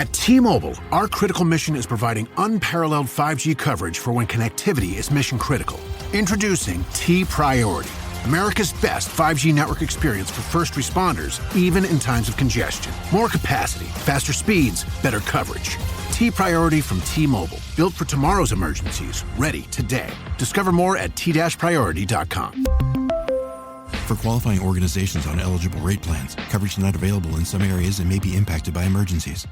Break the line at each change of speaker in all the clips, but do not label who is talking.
At T-Mobile, our critical mission is providing unparalleled 5G coverage for when connectivity is mission critical. Introducing T-Priority, America's best 5G network experience for first responders, even in times of congestion. More capacity, faster speeds, better coverage. T-Priority from T-Mobile, built for tomorrow's emergencies, ready today. Discover more at t-priority.com.
For qualifying organizations on eligible rate plans, coverage not available in some areas and may be impacted by emergencies.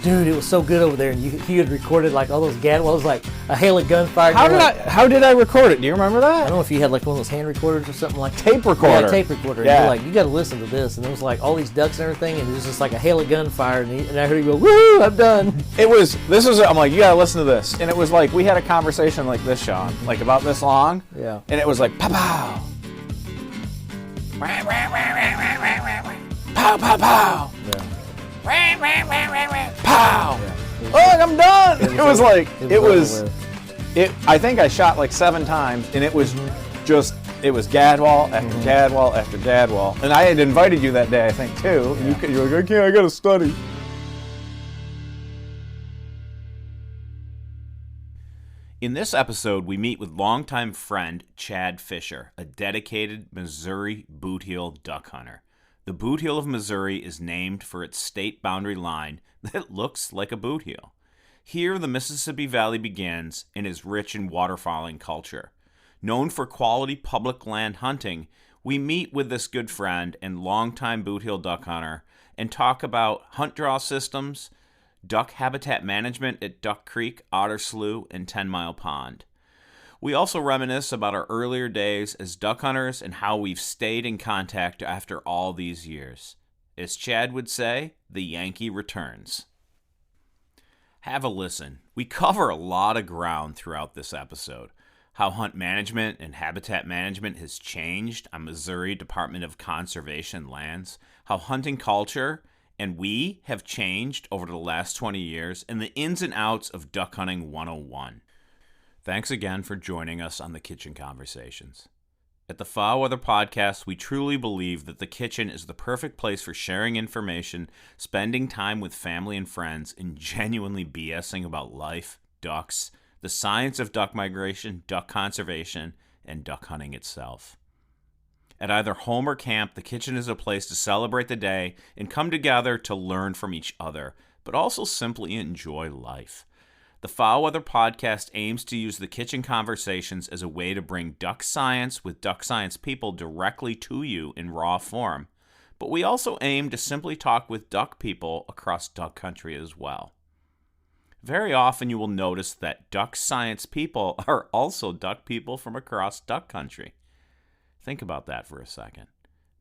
Dude, it was so good over there, and you had recorded like all those gadwalls, like a hail of gunfire.
How did I record it? Do you remember that?
I don't know if you had like one of those hand recorders or something like that.
Tape recorder.
Yeah, tape recorder.
Yeah.
And you're like, you got to listen to this, and it was like all these ducks and everything, and it was just like a hail of gunfire, and I heard you go, "Woo, I'm done."
I'm like, you got to listen to this, and it was like we had a conversation like this, Sean, like about this long.
Yeah.
And it was like, pow pow, pow pow pow.
Yeah.
Pow!
Yeah.
Look, I'm done!
It
I think I shot like 7 times, and it was just, it was gadwall after gadwall after gadwall. And I had invited you that day, I think, too.
Yeah.
And you're like, I gotta study.
In this episode, we meet with longtime friend Chad Fisher, a dedicated Missouri bootheel duck hunter. The bootheel of Missouri is named for its state boundary line that looks like a bootheel. Here, the Mississippi Valley begins and is rich in waterfowling culture. Known for quality public land hunting, we meet with this good friend and longtime bootheel duck hunter and talk about hunt draw systems, duck habitat management at Duck Creek, Otter Slough, and 10 Mile Pond. We also reminisce about our earlier days as duck hunters and how we've stayed in contact after all these years. As Chad would say, the Yankee returns. Have a listen. We cover a lot of ground throughout this episode. How hunt management and habitat management has changed on Missouri Department of Conservation lands. How hunting culture and we have changed over the last 20 years. And the ins and outs of duck hunting 101. Thanks again for joining us on the Kitchen Conversations. At the Foul Weather Podcast, we truly believe that the kitchen is the perfect place for sharing information, spending time with family and friends, and genuinely BSing about life, ducks, the science of duck migration, duck conservation, and duck hunting itself. At either home or camp, the kitchen is a place to celebrate the day and come together to learn from each other, but also simply enjoy life. The Foul Weather Podcast aims to use the Kitchen Conversations as a way to bring duck science with duck science people directly to you in raw form, but we also aim to simply talk with duck people across duck country as well. Very often you will notice that duck science people are also duck people from across duck country. Think about that for a second.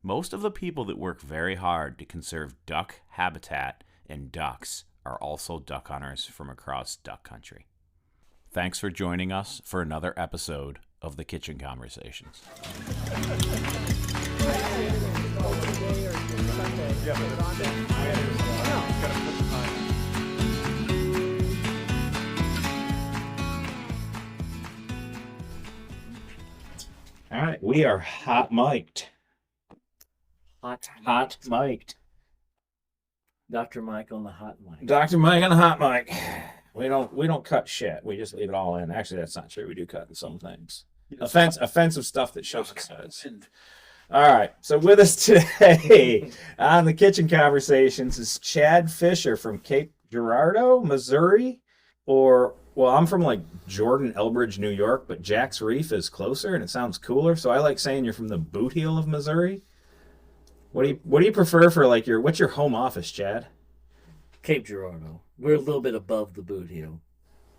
Most of the people that work very hard to conserve duck habitat and ducks are also duck hunters from across duck country. Thanks for joining us for another episode of the Kitchen Conversations. All right, we are hot mic'd. Hot mic'd.
Dr. Mike on the hot mic.
Dr. Mike on the hot mic. We don't cut shit. We just leave it all in. Actually, that's not true. We do cut in some things. Offensive stuff that Sean says. All right. So with us today on the Kitchen Conversations is Chad Fisher from Cape Girardeau, Missouri. I'm from like Jordan, Elbridge, New York, but Jack's Reef is closer and it sounds cooler. So I like saying you're from the bootheel of Missouri. What do you prefer for like what's your home office, Chad?
Cape Girardeau. We're a little bit above the bootheel.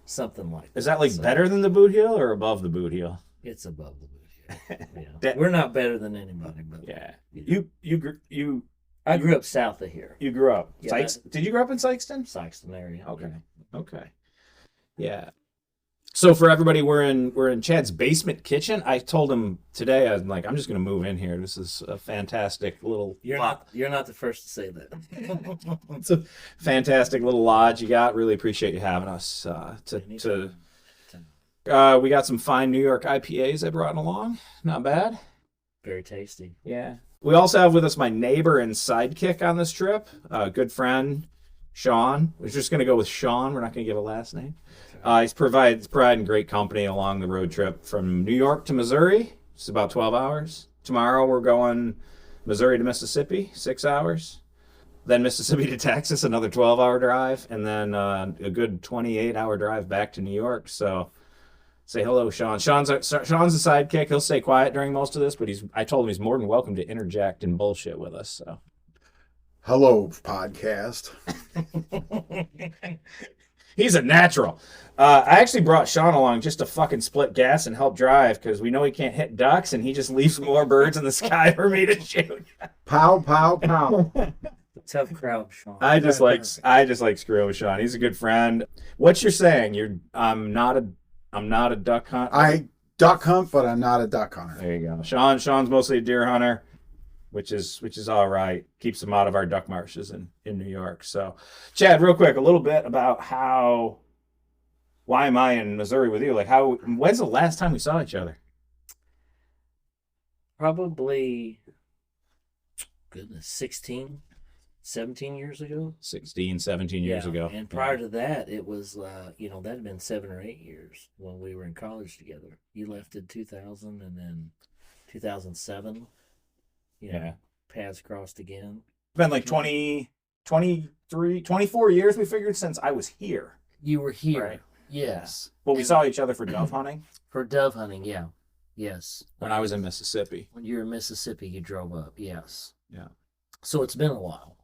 Something like that.
Is that like better than the bootheel or above the bootheel?
It's above the bootheel. Yeah. We're not better than anybody, but
yeah.
I grew up south of here.
You grew up.
Yeah,
Did you grow up in Sykeston?
Sykeston area.
Okay. Yeah. So for everybody, we're in Chad's basement kitchen. I told him today, I'm just going to move in here. This is a fantastic little.
You're not the first to say that.
It's a fantastic little lodge you got. Really appreciate you having us. We got some fine New York IPAs I brought along. Not bad.
Very tasty.
Yeah. We also have with us my neighbor and sidekick on this trip, a good friend, Sean. We're just going to go with Sean. We're not going to give a last name. He's providing great company along the road trip from New York to Missouri. It's about 12 hours. Tomorrow we're going Missouri to Mississippi, 6 hours. Then Mississippi to Texas, another 12-hour drive. And then a good 28-hour drive back to New York. So say hello, Sean. Sean's a sidekick. He'll stay quiet during most of this, but I told him he's more than welcome to interject and bullshit with us. So,
hello, podcast.
He's a natural. I actually brought Sean along just to fucking split gas and help drive because we know he can't hit ducks, and he just leaves more birds in the sky for me to shoot.
Pow, pow, pow.
Tough crowd, Sean.
I just like screwing with Sean. He's a good friend. What you're saying? I'm not a duck hunter.
I duck hunt, but I'm not a duck hunter.
There you go. Sean's mostly a deer hunter, which is all right. Keeps him out of our duck marshes in New York. So, Chad, real quick, a little bit about why am I in Missouri with you? Like, when's the last time we saw each other?
Probably, 16, 17 years ago.
16, 17 years ago.
And prior to that, it was, that had been 7 or 8 years when we were in college together. You left in 2000, and then 2007, paths crossed again.
It's been like 20, 23, 24 years, we figured, since I was here.
You were here.
Right.
Yes.
Well, we saw each other for dove hunting.
For dove hunting, yeah. Yes.
When I was in Mississippi.
When you were in Mississippi, you drove up, yes.
Yeah.
So it's been a while.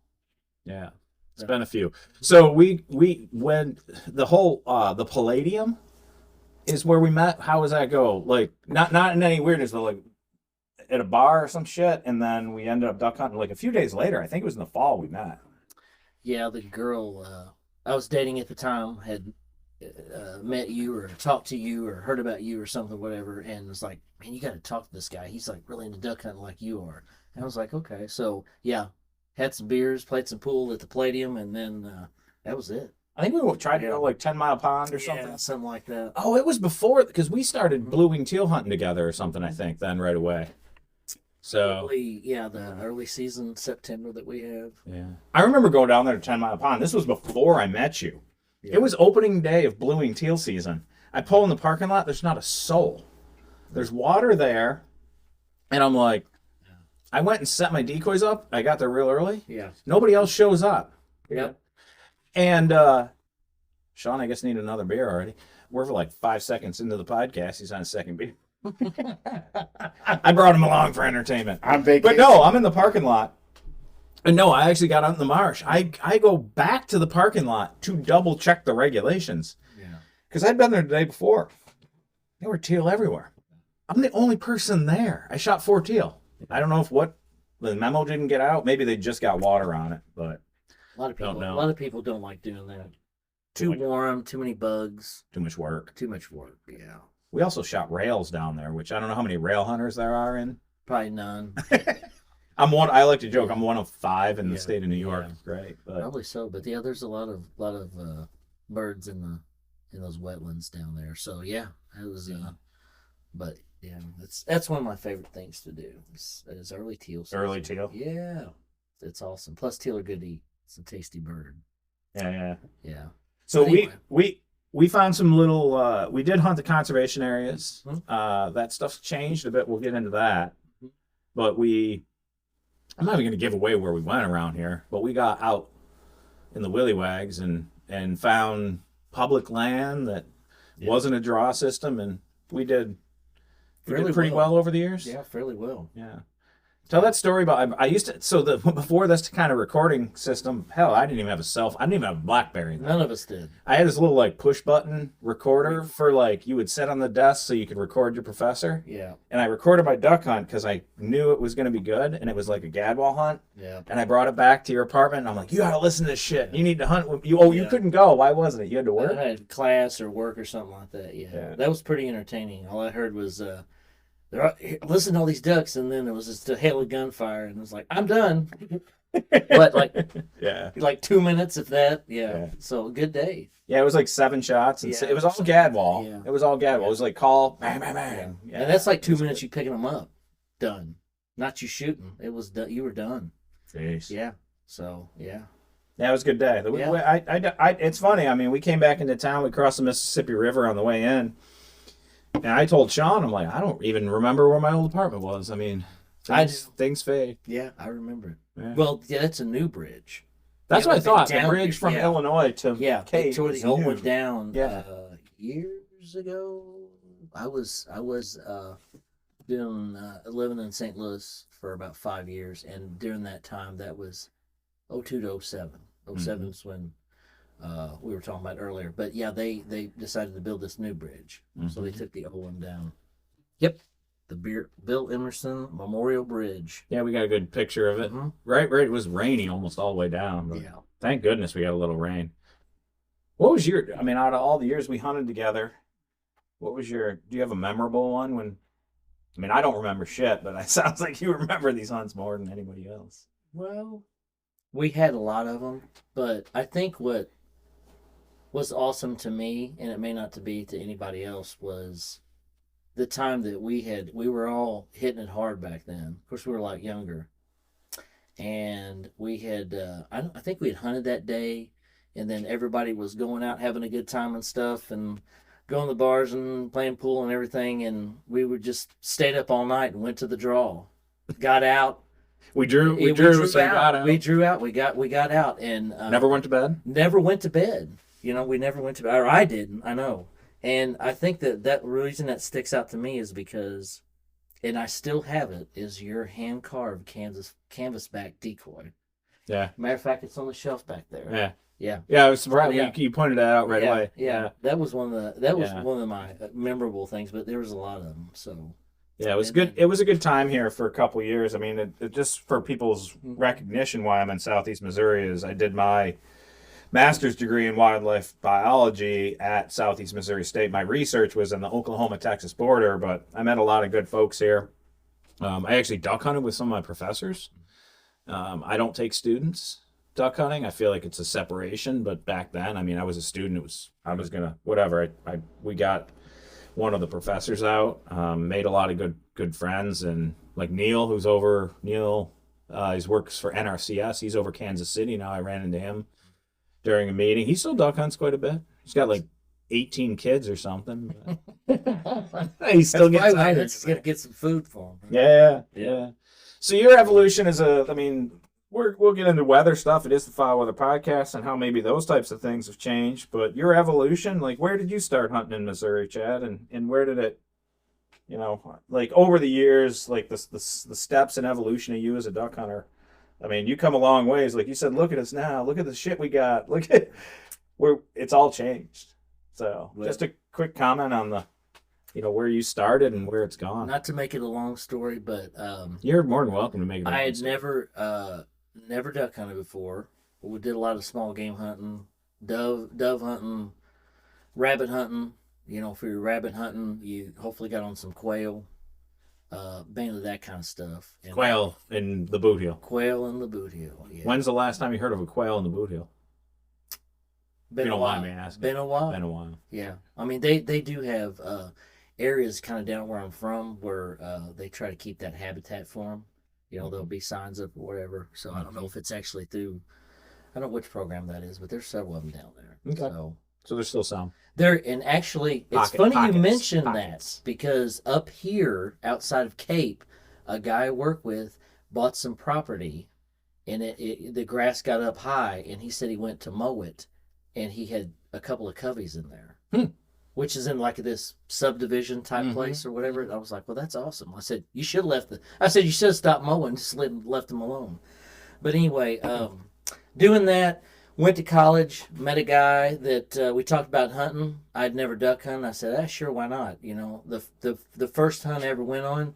Yeah. It's been a few. So when the whole, the Palladium is where we met. How does that go? Like, not in any weirdness, but like at a bar or some shit, and then we ended up duck hunting like a few days later. I think it was in the fall we met.
Yeah, the girl I was dating at the time had met you or talked to you or heard about you or something, whatever, and was like, man, you got to talk to this guy. He's like really into duck hunting like you are. And I was like, okay. So yeah, had some beers, played some pool at the Palladium, and then that was it.
I think we tried to go like 10 Mile Pond or something.
Yeah, something like that.
Oh, it was before, because we started blue-winged teal hunting together or something, I think, then right away. So
the early season, September that we have.
Yeah. I remember going down there to 10 Mile Pond. This was before I met you. Yeah. It was opening day of blue-winged teal season. I pull in the parking lot, there's not a soul. There's water there, and I'm like, I went and set my decoys up. I got there real early.
Yeah.
Nobody else shows up.
Yep.
And Sean, I guess, needed another beer already. We're for like 5 seconds into the podcast. He's on his second beer. I brought him along for entertainment.
I'm vacation.
But no, I'm in the parking lot. And no, I actually got out in the marsh. I go back to the parking lot to double check the regulations. Yeah. Because I'd been there the day before. There were teal everywhere. I'm the only person there. I shot 4 teal. I don't know if the memo didn't get out. Maybe they just got water on it, but
a lot of people
don't know.
A lot of people don't like doing that. Too warm, too many bugs.
Too much work.
Yeah.
We also shot rails down there, which I don't know how many rail hunters there are in.
Probably none.
I like to joke, I'm one of 5 in the state of New York. Yeah. Right. But
probably so. But yeah, there's a lot of birds in those wetlands down there. So yeah, it was but yeah, that's one of my favorite things to do. Is early teal season.
Early teal?
Yeah. It's awesome. Plus teal are good to eat. It's a tasty bird.
Yeah. So
but anyway.
we found some little we did hunt the conservation areas. That stuff's changed a bit. We'll get into that. But I'm not even going to give away where we went around here, but we got out in the willy wags and found public land that wasn't a draw system, and we did pretty well over the years.
Yeah, fairly well.
Yeah. Tell that story about I used to before this kind of recording system. Hell, I didn't even have a I didn't even have a BlackBerry.
None of us did.
I had this little like push button recorder for like you would sit on the desk so you could record your professor.
Yeah.
And I recorded my duck hunt because I knew it was going to be good, and it was like a gadwall hunt.
Yeah.
And I brought it back to your apartment, and I'm like, you got to listen to this shit. You need to hunt. You couldn't go. Why wasn't it? You had to work.
I had class or work or something like that. Yeah. That was pretty entertaining. All I heard was. Listen to all these ducks, and then it was just a hail of gunfire, and it was like, I'm done. But like 2 minutes, if that. Yeah. So good day.
Yeah, it was like 7 shots, and it was all gadwall. Yeah. It was all gadwall. It was like call, bang, bang, bang.
Yeah. And that's like 2 minutes you picking them up, done. Not you shooting. It was done. You were done.
Jeez.
Yeah. So yeah.
Yeah, it was a good day. It's funny. I mean, we came back into town. We crossed the Mississippi River on the way in. And I told Sean, I'm like, I don't even remember where my old apartment was. I mean, things fade.
Yeah, I remember it.
Yeah.
Well, yeah, that's a new bridge.
That's what I thought.
Down,
the bridge from Illinois to
they tore
is
the old
new.
one down
years
ago. I was doing living in St. Louis for about 5 years, and during that time, that was 02 to 07. 07 is when we were talking about earlier. But yeah, they decided to build this new bridge, so they took the old one down. Yep, the Bill Emerson Memorial Bridge.
Yeah, we got a good picture of it.
Mm-hmm.
Right. It was rainy almost all the way down. But
Yeah.
thank goodness we got a little rain. What was I mean, out of all the years we hunted together, what was do you have a memorable one when, I mean, I don't remember shit, but it sounds like you remember these hunts more than anybody else.
Well, we had a lot of them, but I think what was awesome to me, and it may not to be to anybody else, was the time that we were all hitting it hard back then. Of course, we were a lot younger, and we had I think we had hunted that day, and then everybody was going out having a good time and stuff, and going to the bars and playing pool and everything, and we would just stayed up all night and went to the draw, got out.
We drew out.
We drew out. We got out, and
never went to bed.
Never went to bed. You know, we never went to bed, or I didn't. I know. And I think that reason that sticks out to me is because, and I still have it, is your hand-carved canvasback decoy.
Yeah.
Matter of fact, it's on the shelf back there.
Yeah. I was surprised you pointed that out right away.
Yeah. That was one of my memorable things, but there was a lot of them. So.
Yeah, it was good. It was a good time here for a couple years. I mean, it just for people's recognition, why I'm in Southeast Missouri is I did my master's degree in wildlife biology at Southeast Missouri State. My research was in the Oklahoma-Texas border, but I met a lot of good folks here. I actually duck hunted with some of my professors. I don't take students duck hunting. I feel like it's a separation, but back then, I mean, I was a student. We got one of the professors out, made a lot of good friends, and like Neil, he works for NRCS. He's over Kansas City now. I ran into him during a meeting. He still duck hunts quite a bit. He's got like 18 kids or something. He still gets out.
Let's get some food for him.
Yeah. So your evolution is we'll get into weather stuff. It is the Foul Weather Podcast and how maybe those types of things have changed. But your evolution, like where did you start hunting in Missouri, Chad? And where did it, like over the years, like the steps and evolution of you as a duck hunter? I mean, you come a long ways. Like you said, look at us now. Look at the shit we got. Look at it's all changed. So just a quick comment on the, where you started and where it's gone.
Not to make it a long story, but
you're more than welcome to make it.
I had never duck hunted before. We did a lot of small game hunting, dove hunting, rabbit hunting. For your rabbit hunting, you hopefully got on some quail, mainly that kind of stuff.
And quail in the Boothe.
Quail in the Boothe. Yeah.
When's the last time you heard of a quail in the Boothe?
Been a while. Been a while. Yeah, I mean they do have areas kind of down where I'm from where they try to keep that habitat for them. There'll be signs up or whatever. So I don't know if it's actually through. I don't know which program that is, but there's several of them down there.
Okay. So there's still some.
And actually, it's funny you mention that because up here outside of Cape, a guy I work with bought some property, and the grass got up high, and he said he went to mow it, and he had a couple of coveys in there, which is in like this subdivision type place or whatever. I was like, well, that's awesome. I said you should have stopped mowing, just left them alone. But anyway, doing that. Went to college, met a guy that we talked about hunting. I'd never duck hunted. I said, sure, why not? The first hunt I ever went on,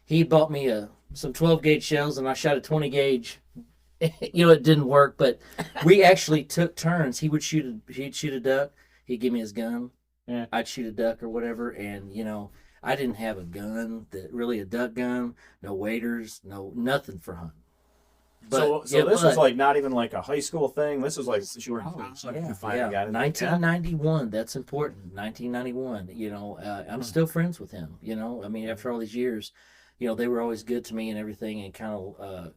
he bought me some 12 gauge shells, and I shot a 20 gauge. It didn't work, but we actually took turns. He'd shoot a duck. He'd give me his gun. Yeah. I'd shoot a duck or whatever, and I didn't have a gun, a duck gun, no waders, nothing for hunting.
But, this was like not even like a high school thing. This was like you were in college.
Yeah. 1991. That's important. 1991. I'm still friends with him. I mean, after all these years, they were always good to me and everything, and kind of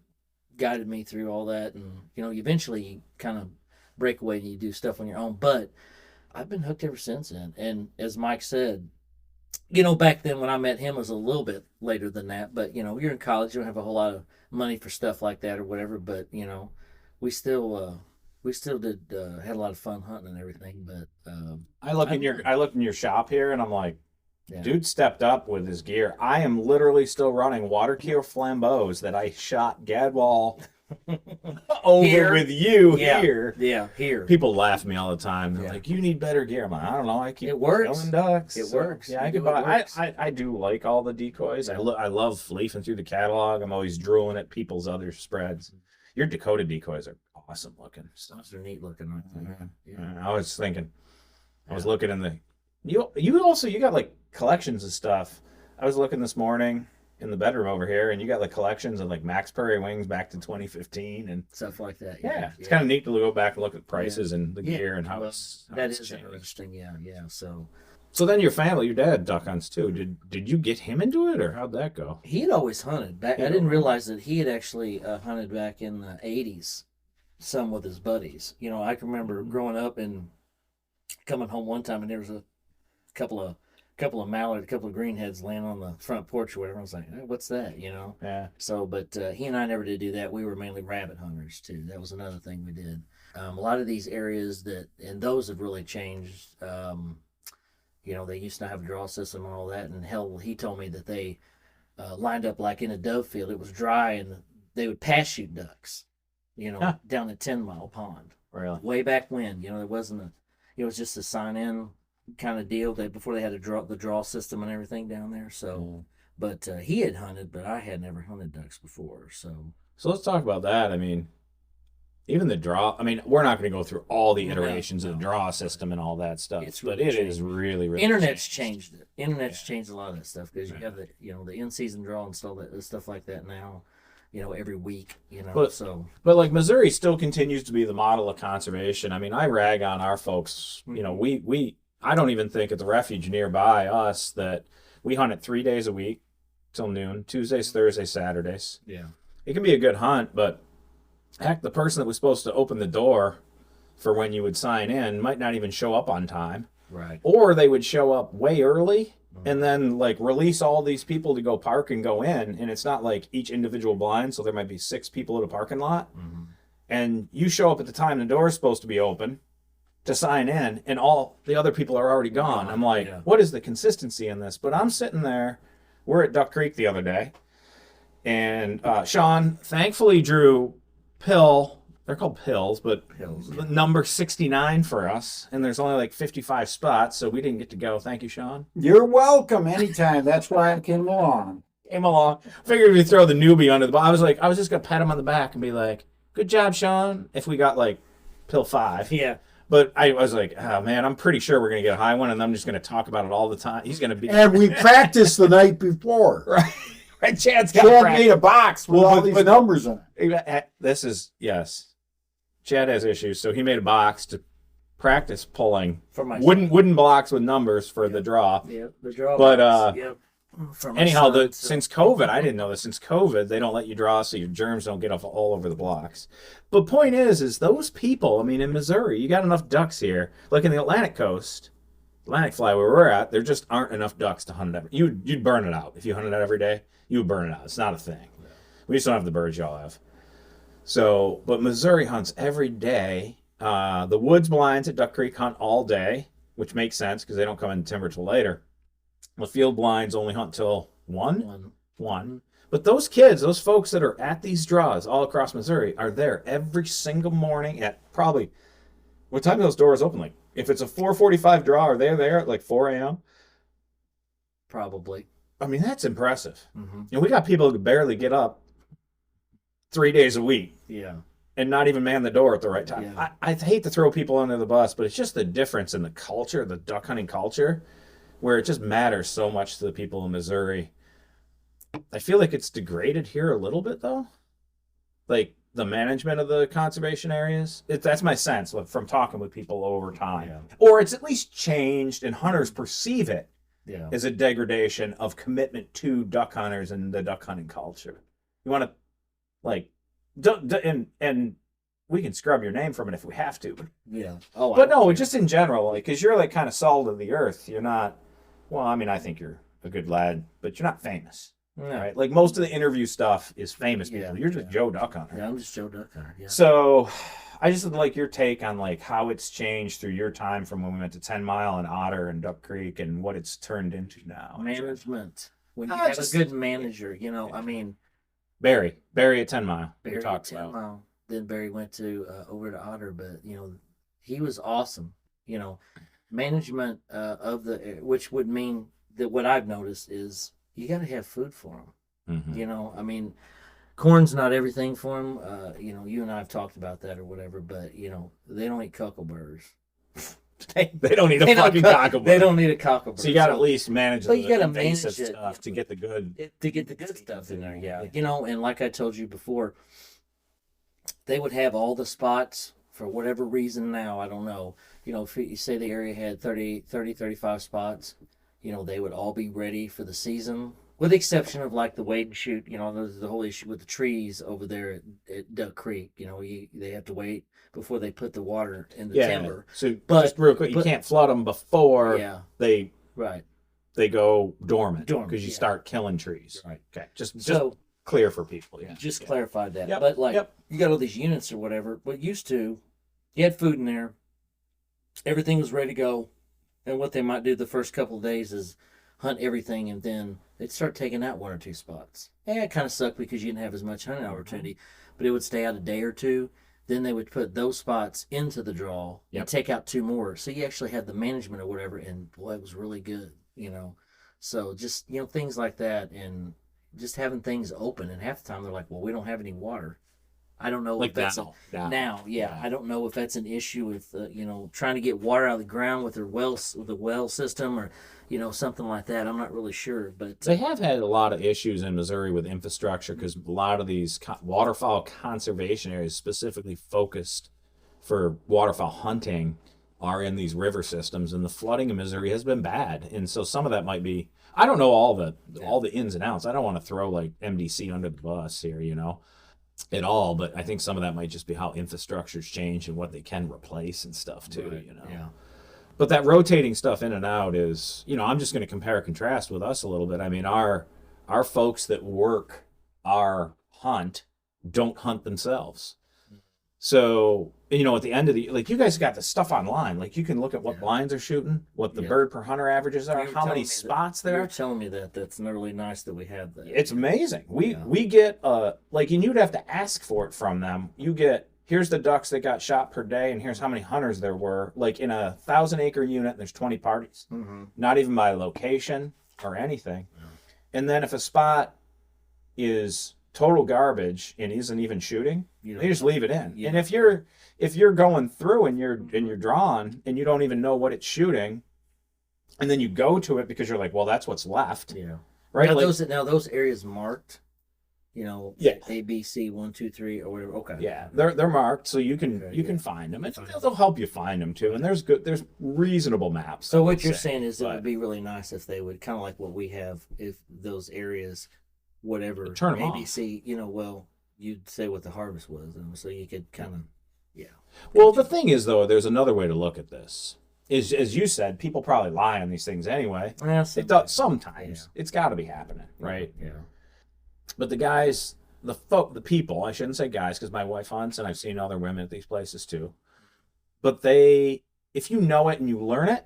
guided me through all that, and eventually you kind of break away and you do stuff on your own. But I've been hooked ever since then. And as Mike said, back then when I met him was a little bit later than that. But you're in college, you don't have a whole lot of money for stuff like that or whatever. But we still did had a lot of fun hunting and everything. But
I look in your shop here, and I'm like,
yeah.
dude stepped up with his gear. I am literally still running water cure flambeaus that I shot Gadwall over
Here?
with you
Yeah.
here.
Yeah, here.
People laugh at me all the time. They're
Yeah.
like, "You need better gear." I'm like, I don't know. I keep
It works.
killing ducks.
It works.
Yeah, I
You
could
do, it
buy.
works.
I do like all the decoys. I love leafing through the catalog. I'm always drooling at people's other spreads. Your Dakota decoys are awesome looking.
Those are neat looking right there. Yeah.
I was thinking, I was looking in the. You got like collections of stuff. I was looking this morning in the bedroom over here, and you got like collections of like Max Prairie Wings back to 2015 and
Stuff like that.
yeah, it's kind of neat to go back and look at prices and the gear and how
Well,
it's
that
it's
is
changed.
interesting. Yeah.
So then your family, your dad duck hunts too. Did you get him into it, or how'd that go?
He had always hunted back. I
Yeah.
didn't realize that he had actually hunted back in the '80s, some with his buddies. I can remember growing up and coming home one time, and there was a couple of mallard, a couple of greenheads laying on the front porch or whatever. I was like, hey, "What's that?"
Yeah.
So, but he and I never did do that. We were mainly rabbit hunters too. That was another thing we did. A lot of these areas and those have really changed. They used to have a draw system and all that, and hell, he told me that they lined up like in a dove field. It was dry, and they would pass shoot ducks, down the 10-mile pond.
Really?
Way back when, there wasn't it was just a sign in kind of deal before they had the draw system and everything down there. So, but he had hunted, but I had never hunted ducks before. So
let's talk about that. I mean, even the draw. I mean, we're not going to go through all the
No,
iterations of the draw system and all that stuff.
It's
but
really
it
changed.
is really, really
Internet's
changed.
changed it. Internet's changed a lot of that stuff because you have the in-season draw and stuff like that now. Every week.
But like Missouri still continues to be the model of conservation. I mean, I rag on our folks. I don't even think at the refuge nearby us that we hunt it 3 days a week till noon, Tuesdays, Thursdays, Saturdays.
Yeah.
It can be a good hunt, but heck, the person that was supposed to open the door for when you would sign in might not even show up on time.
Right.
Or they would show up way early and then like release all these people to go park and go in. And it's not like each individual blind. So there might be 6 people at a parking lot.
Mm-hmm.
And you show up at the time the door is supposed to be open to sign in, and all the other people are already gone. I'm like, what is the consistency in this? But I'm sitting there. We're at Duck Creek the other day. And Sean thankfully drew pill. They're called pills, but number 69 for us. And there's only like 55 spots, so we didn't get to go. Thank you, Sean.
You're welcome anytime. That's why I came along.
Came along. Figured we'd throw the newbie under the bus. I was just going to pat him on the back and be like, good job, Sean, if we got like pill 5.
Yeah.
But I was like, oh, man, I'm pretty sure we're going to get a high one, and I'm just going to talk about it all the time. He's going to be...
And we practiced the night before.
Right. Chad's got
Chad made a box with all these numbers in
it. This is, yes. Chad has issues, so he made a box to practice pulling
For my
wooden blocks with numbers for the draw.
Yeah, the draw.
But,
box. For my
Anyhow,
son,
since COVID, I didn't know this. Since COVID, they don't let you draw, so your germs don't get off all over the blocks. But point is those people. I mean, in Missouri, you got enough ducks here. Like in the Atlantic coast, Atlantic Fly, where we're at, there just aren't enough ducks to hunt it. You'd burn it out if you hunted it every day. You would burn it out. It's not a thing. We just don't have the birds y'all have. So, but Missouri hunts every day. The woods blinds at Duck Creek hunt all day, which makes sense because they don't come in timber till later. The field blinds only hunt till 1. But those kids, those folks that are at these draws all across Missouri are there every single morning at probably, what time do those doors open? Like, if it's a 4:45 draw, are they there at like 4 a.m.?
Probably.
I mean, that's impressive.
Mm-hmm.
And we got people who barely get up 3 days a week.
Yeah.
And not even man the door at the right time.
Yeah.
I hate to throw people under the bus, but it's just the difference in the culture, the duck hunting culture, where it just matters so much to the people in Missouri. I feel like it's degraded here a little bit, though. Like, the management of the conservation areas. That's my sense from talking with people over time.
Yeah.
Or it's at least changed, and hunters perceive it
Yeah.
as a degradation of commitment to duck hunters and the duck hunting culture. You want to, like, and we can scrub your name from it if we have to.
Yeah. Oh,
But no, just in general, like, because you're like kind of salt of the earth. You're not. Well, I mean, I think you're a good lad, but you're not famous, right? Like most of the interview stuff is famous people. You're just Joe Duck Hunter.
Yeah, I'm just Joe Duck Hunter. Yeah.
So, I just would like your take on like how it's changed through your time from when we went to 10 Mile and Otter and Duck Creek and what it's turned into now.
Management. When you have a good manager, I mean.
Barry at 10 Mile.
Barry
we talked
10
about.
Mile. Then Barry went to over to Otter, but he was awesome. Management of which would mean that what I've noticed is you got to have food for them.
Mm-hmm.
I mean, corn's not everything for them. You and I have talked about that or whatever, but they don't eat cockleburrs.
They don't need a fucking cocklebur.
They don't need a cocklebur.
So you got to at least manage the invasive
manage
stuff to get the good.
To get the good stuff in there, yeah. And like I told you before, they would have all the spots for whatever reason now, I don't know. If you say the area had 35 spots, they would all be ready for the season, with the exception of like the wade and shoot. There's the whole issue with the trees over there at Duck Creek. They have to wait before they put the water in the timber.
So just real quick, you can't flood them before they go dormant because you start killing trees.
Right.
Okay. Just clear for people. Yeah.
Just clarified that.
Yep.
But you got all these units or whatever. But used to, you had food in there. Everything was ready to go. And what they might do the first couple of days is hunt everything, and then they'd start taking out one or two spots. It kind of sucked because you didn't have as much hunting opportunity, but it would stay out a day or two. Then they would put those spots into the draw and take out two more. So you actually had the management or whatever, and boy, it was really good, So just, things like that, and just having things open. And half the time they're like, well, we don't have any water. I don't know
like
if that's now. I don't know if that's an issue with trying to get water out of the ground with the well system or something like that. I'm not really sure, but
they have had a lot of issues in Missouri with infrastructure because a lot of these waterfowl conservation areas specifically focused for waterfowl hunting are in these river systems, and the flooding in Missouri has been bad. And so some of that might be, I don't know all the ins and outs. I don't want to throw like MDC under the bus here, at all, but I think some of that might just be how infrastructure's changed and what they can replace and stuff too,
Yeah.
But that rotating stuff in and out is, I'm just going to compare and contrast with us a little bit. I mean, our folks that work our hunt don't hunt themselves. So, at the end of the, like, you guys got the stuff online. Like, you can look at what blinds are shooting, what the bird per hunter averages are, how many spots there are.
You're telling me that's really nice that we have that.
It's amazing. We get, and you'd have to ask for it from them. You get, here's the ducks that got shot per day, and here's how many hunters there were. Like, in a 1,000-acre unit, there's 20 parties. Mm-hmm. Not even by location or anything. Yeah. And then if a spot is total garbage and isn't even shooting, they just leave it in. Yeah. And if you're going through and you're drawn and you don't even know what it's shooting, and then you go to it because you're like, well, that's what's left.
Yeah.
Right.
Now those areas marked, A, B, C, 1, 2, 3, or whatever. Okay.
Yeah, they're marked, so you can find them, and they'll help you find them too. And there's reasonable maps.
So what you're saying is it would be really nice if they would kind of like what we have, if those areas, whatever,
turn them
maybe
off.
See, you'd say what the harvest was, and so you could kind of,
Well, the thing is, though, there's another way to look at this. Is, as you said, people probably lie on these things anyway.
Yeah,
it does sometimes. Yeah. It's got to be happening, right?
Yeah.
But the guys, the people, I shouldn't say guys because my wife hunts and I've seen other women at these places too. But if you know it and you learn it,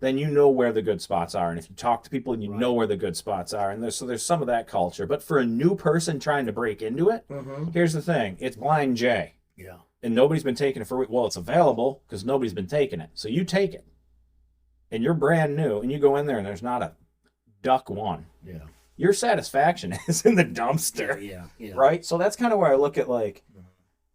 then you know where the good spots are. And if you talk to people and you know where the good spots are, and there's some of that culture. But for a new person trying to break into it, here's the thing. It's blind J.
Yeah.
And nobody's been taking it for, well, it's available because nobody's been taking it. So you take it. And you're brand new, and you go in there and there's not a duck one.
Yeah.
Your satisfaction is in the dumpster.
Yeah.
Right? So that's kind of where I look at, like,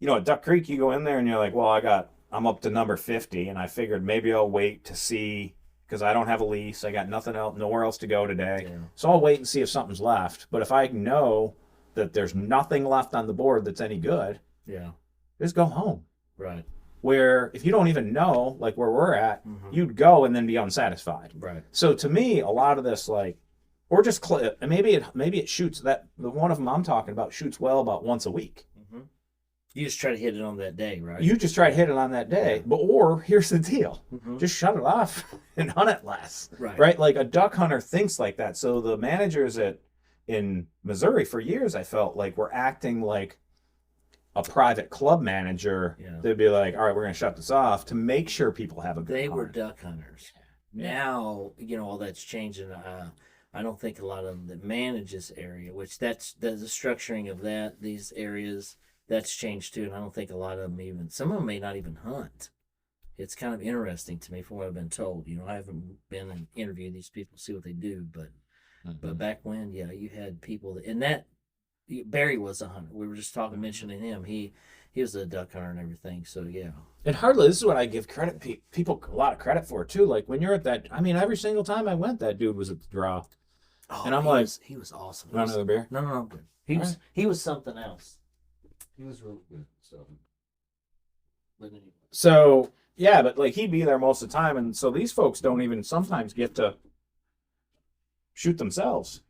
at Duck Creek, you go in there and you're like, well, I'm up to number 50, and I figured maybe I'll wait to see, because I don't have a lease. I got nothing else, nowhere else to go today. Yeah. So I'll wait and see if something's left. But if I know that there's nothing left on the board that's any good, just go home.
Right.
Where if you don't even know, like where we're at, you'd go and then be unsatisfied.
Right.
So to me, a lot of this, like, or just maybe it shoots that the one of them I'm talking about shoots well about once a week.
You just try to hit it on that day, right?
You just try to hit it on that day. But or here's the deal. Just shut it off and hunt it less. Right? Like a duck hunter thinks like that. So the managers in Missouri for years, I felt like were acting like a private club manager. They'd be like, all right, we're going to shut this off to make sure people have a good
They
hunt.
were duck hunters. Now, all that's changing. I don't think a lot of them that manage this area, which that's the structuring of these areas, that's changed too. And I don't think a lot of them some of them may not even hunt. It's kind of interesting to me from what I've been told. I haven't been and interviewed these people, see what they do, but back when, you had people Barry was a hunter. We were just mentioning him. He was a duck hunter and everything. So yeah.
And hardly, this is what I give people a lot of credit for too. Like when you're at that, I mean, every single time I went, that dude was at the draw.
Oh,
and I'm like,
he was awesome.
Want another beer?
No, good. He was something else. He was really good.
So yeah, but like he'd be there most of the time, and so these folks don't even sometimes get to shoot themselves.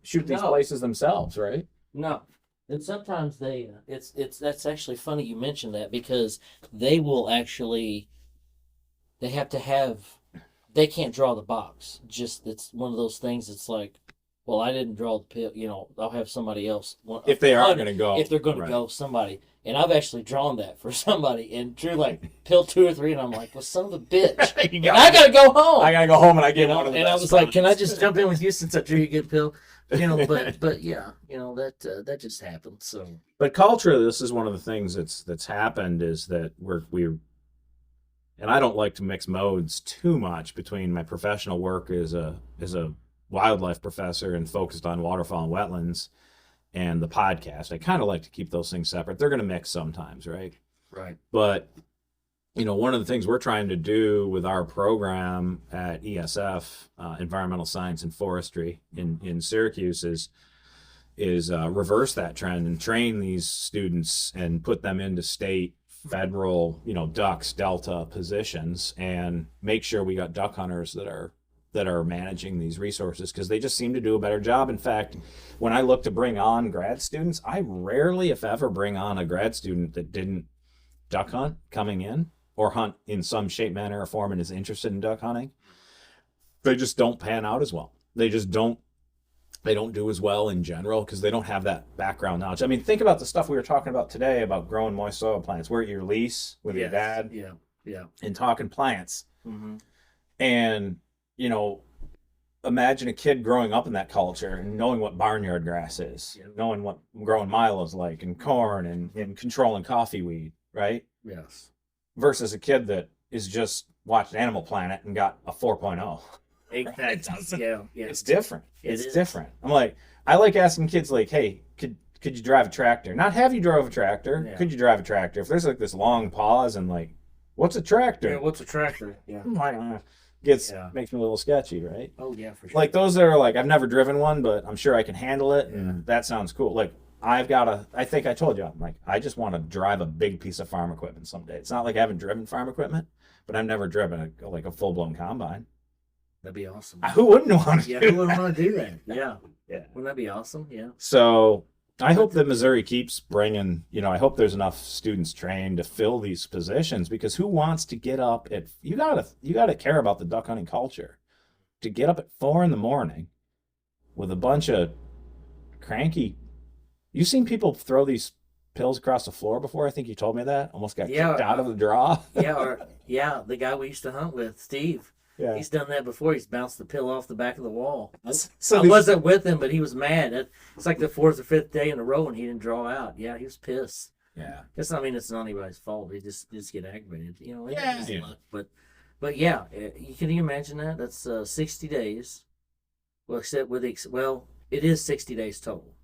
Shoot these places themselves, right?
No. And sometimes that's actually funny you mentioned that, because they will actually, they can't draw the box. Just, it's one of those things. It's like, well, I didn't draw the pill, I'll have somebody else.
If they are going to go.
If they're going to go, somebody. And I've actually drawn that for somebody and drew like pill 2 or 3, and I'm like, well, son of a bitch. And I got to go home.
I got to go home, and I get one of them.
And I was like, can I just jump in with you since I drew you a good pill? But yeah, that just happened. So,
but culturally, this is one of the things that's happened is that we're, and I don't like to mix modes too much between my professional work as a wildlife professor and focused on waterfowl and wetlands and the podcast. I kind of like to keep those things separate. They're going to mix sometimes, right?
Right.
But one of the things we're trying to do with our program at ESF, Environmental Science and Forestry in Syracuse, is reverse that trend and train these students and put them into state, federal, ducks, delta positions, and make sure we got duck hunters that are managing these resources, because they just seem to do a better job. In fact, when I look to bring on grad students, I rarely, if ever, bring on a grad student that didn't duck hunt coming in, or hunt in some shape, manner, or form and is interested in duck hunting. They just don't pan out as well. They don't do as well in general because they don't have that background knowledge. I mean, think about the stuff we were talking about today about growing moist soil plants. We're at your lease with your dad.
Yeah.
And talking plants.
Mm-hmm.
And, imagine a kid growing up in that culture and knowing what barnyard grass is, knowing what growing milo's like, and corn, and controlling coffee weed, right?
Yes.
Versus a kid that is just watched Animal Planet and got a 4.0.
Exactly. Yeah.
It's different. It's different. I'm like, I like asking kids like, hey, could you drive a tractor? Not have you drove a tractor. Yeah. Could you drive a tractor? If there's like this long pause and like, what's a tractor?
Yeah, what's a tractor? Yeah.
Makes me a little sketchy, right?
Oh yeah, for sure.
Like those that are like, I've never driven one, but I'm sure I can handle it, and that sounds cool. Like I think I told you, I'm like, I just want to drive a big piece of farm equipment someday. It's not like I haven't driven farm equipment, but I've never driven a full-blown combine.
That'd be awesome.
Who wouldn't want to?
Yeah, who wouldn't want to do that? Yeah. Wouldn't that be awesome? Yeah.
So I hope that Missouri keeps bringing, I hope there's enough students trained to fill these positions, because who wants to get up at, you gotta care about the duck hunting culture, to get up at 4 a.m. with a bunch of cranky. You've seen people throw these pills across the floor before? I think you told me that. Almost got kicked out of the draw.
The guy we used to hunt with, Steve. Yeah. He's done that before. He's bounced the pill off the back of the wall. I wasn't with him, but he was mad. It's like the 4th or 5th day in a row and he didn't draw out. Yeah, he was pissed.
Yeah.
It's not anybody's fault. He just get aggravated. Luck. But yeah, can you imagine that? That's 60 days. Well, except it is 60 days total.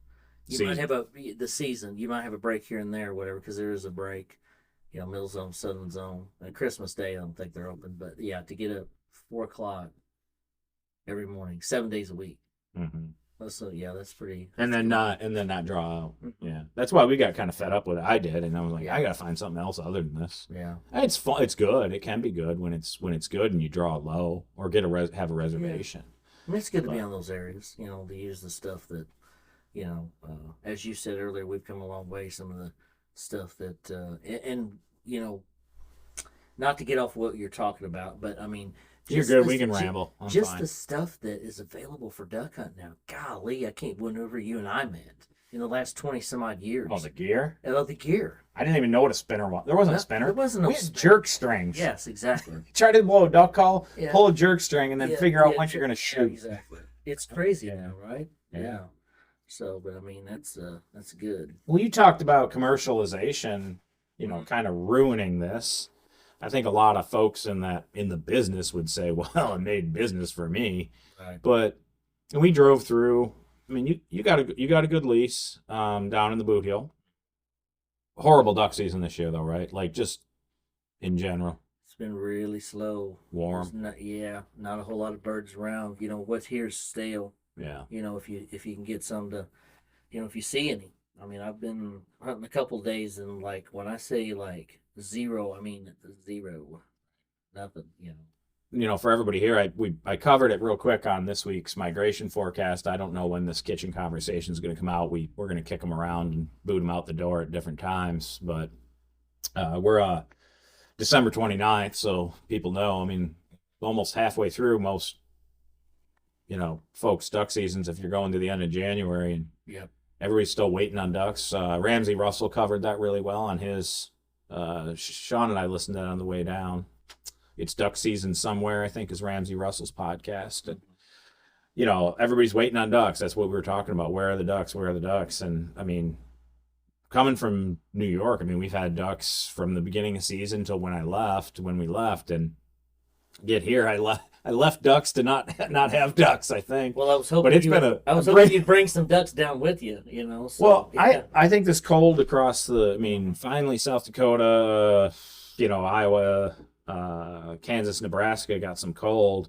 You might have the season. You might have a break here and there, or whatever, because there is a break. Middle zone, southern zone. And Christmas Day, I don't think they're open. But yeah, to get up 4 o'clock every morning, 7 days a week.
Mm-hmm.
So yeah, that's pretty.
And then not draw out. Mm-hmm. Yeah, that's why we got kind of fed up with it. I did, and I was like, I gotta find something else other than this.
Yeah,
it's fun. It's good. It can be good when it's good and you draw low or have a reservation.
Yeah. I mean, it's good to be on those areas. To use the stuff that, as you said earlier, we've come a long way. Some of stuff that and not to get off what you're talking about, but I mean,
You're good. We can ramble. I'm
just
fine.
the stuff that is available for duck hunting now. Golly, I can't whenever you and I met in the last 20 some odd years.
Oh, the gear.
Oh, the gear.
I didn't even know what a spinner was. There wasn't a spinner.
There wasn't no
we had
spinner.
jerk strings.
Yes, exactly.
Try to blow a duck call,
Yeah.
pull a jerk string, and then figure out when you're going to
Yeah,
shoot.
exactly. It's crazy
Yeah.
now, right?
Yeah.
So, but I mean, that's good.
Well, you talked about commercialization, kind of ruining this. I think a lot of folks in the business would say, well, it made business for me.
Right.
But we drove through. I mean, you got a good lease down in the Bootheel. Horrible duck season this year, though, right? Like just in general.
It's been really slow.
Warm.
Not a whole lot of birds around. What's here is stale.
Yeah.
If you can get some to, if you see any. I mean, I've been hunting a couple of days, and like when I say like zero, I mean zero, nothing.
For everybody here, I covered it real quick on this week's migration forecast. I don't know when this kitchen conversation is going to come out. We're going to kick them around and boot them out the door at different times, but we're December 29th, so people know. I mean, almost halfway through most, folks' duck seasons. If you're going to the end of January, and
Yep.
everybody's still waiting on ducks. Ramsey Russell covered that really well on his. Sean and I listened to that on the way down. It's duck season somewhere, I think, is Ramsey Russell's podcast. And, everybody's waiting on ducks. That's what we were talking about. Where are the ducks? Where are the ducks? And I mean, coming from New York, I mean, we've had ducks from the beginning of season till when we left, and get here, I left ducks to not have ducks, I think.
Well, I was hoping,
but it's been
hoping you'd bring some ducks down with you. So,
well,
yeah.
I think this cold across finally South Dakota, Iowa, Kansas, Nebraska got some cold,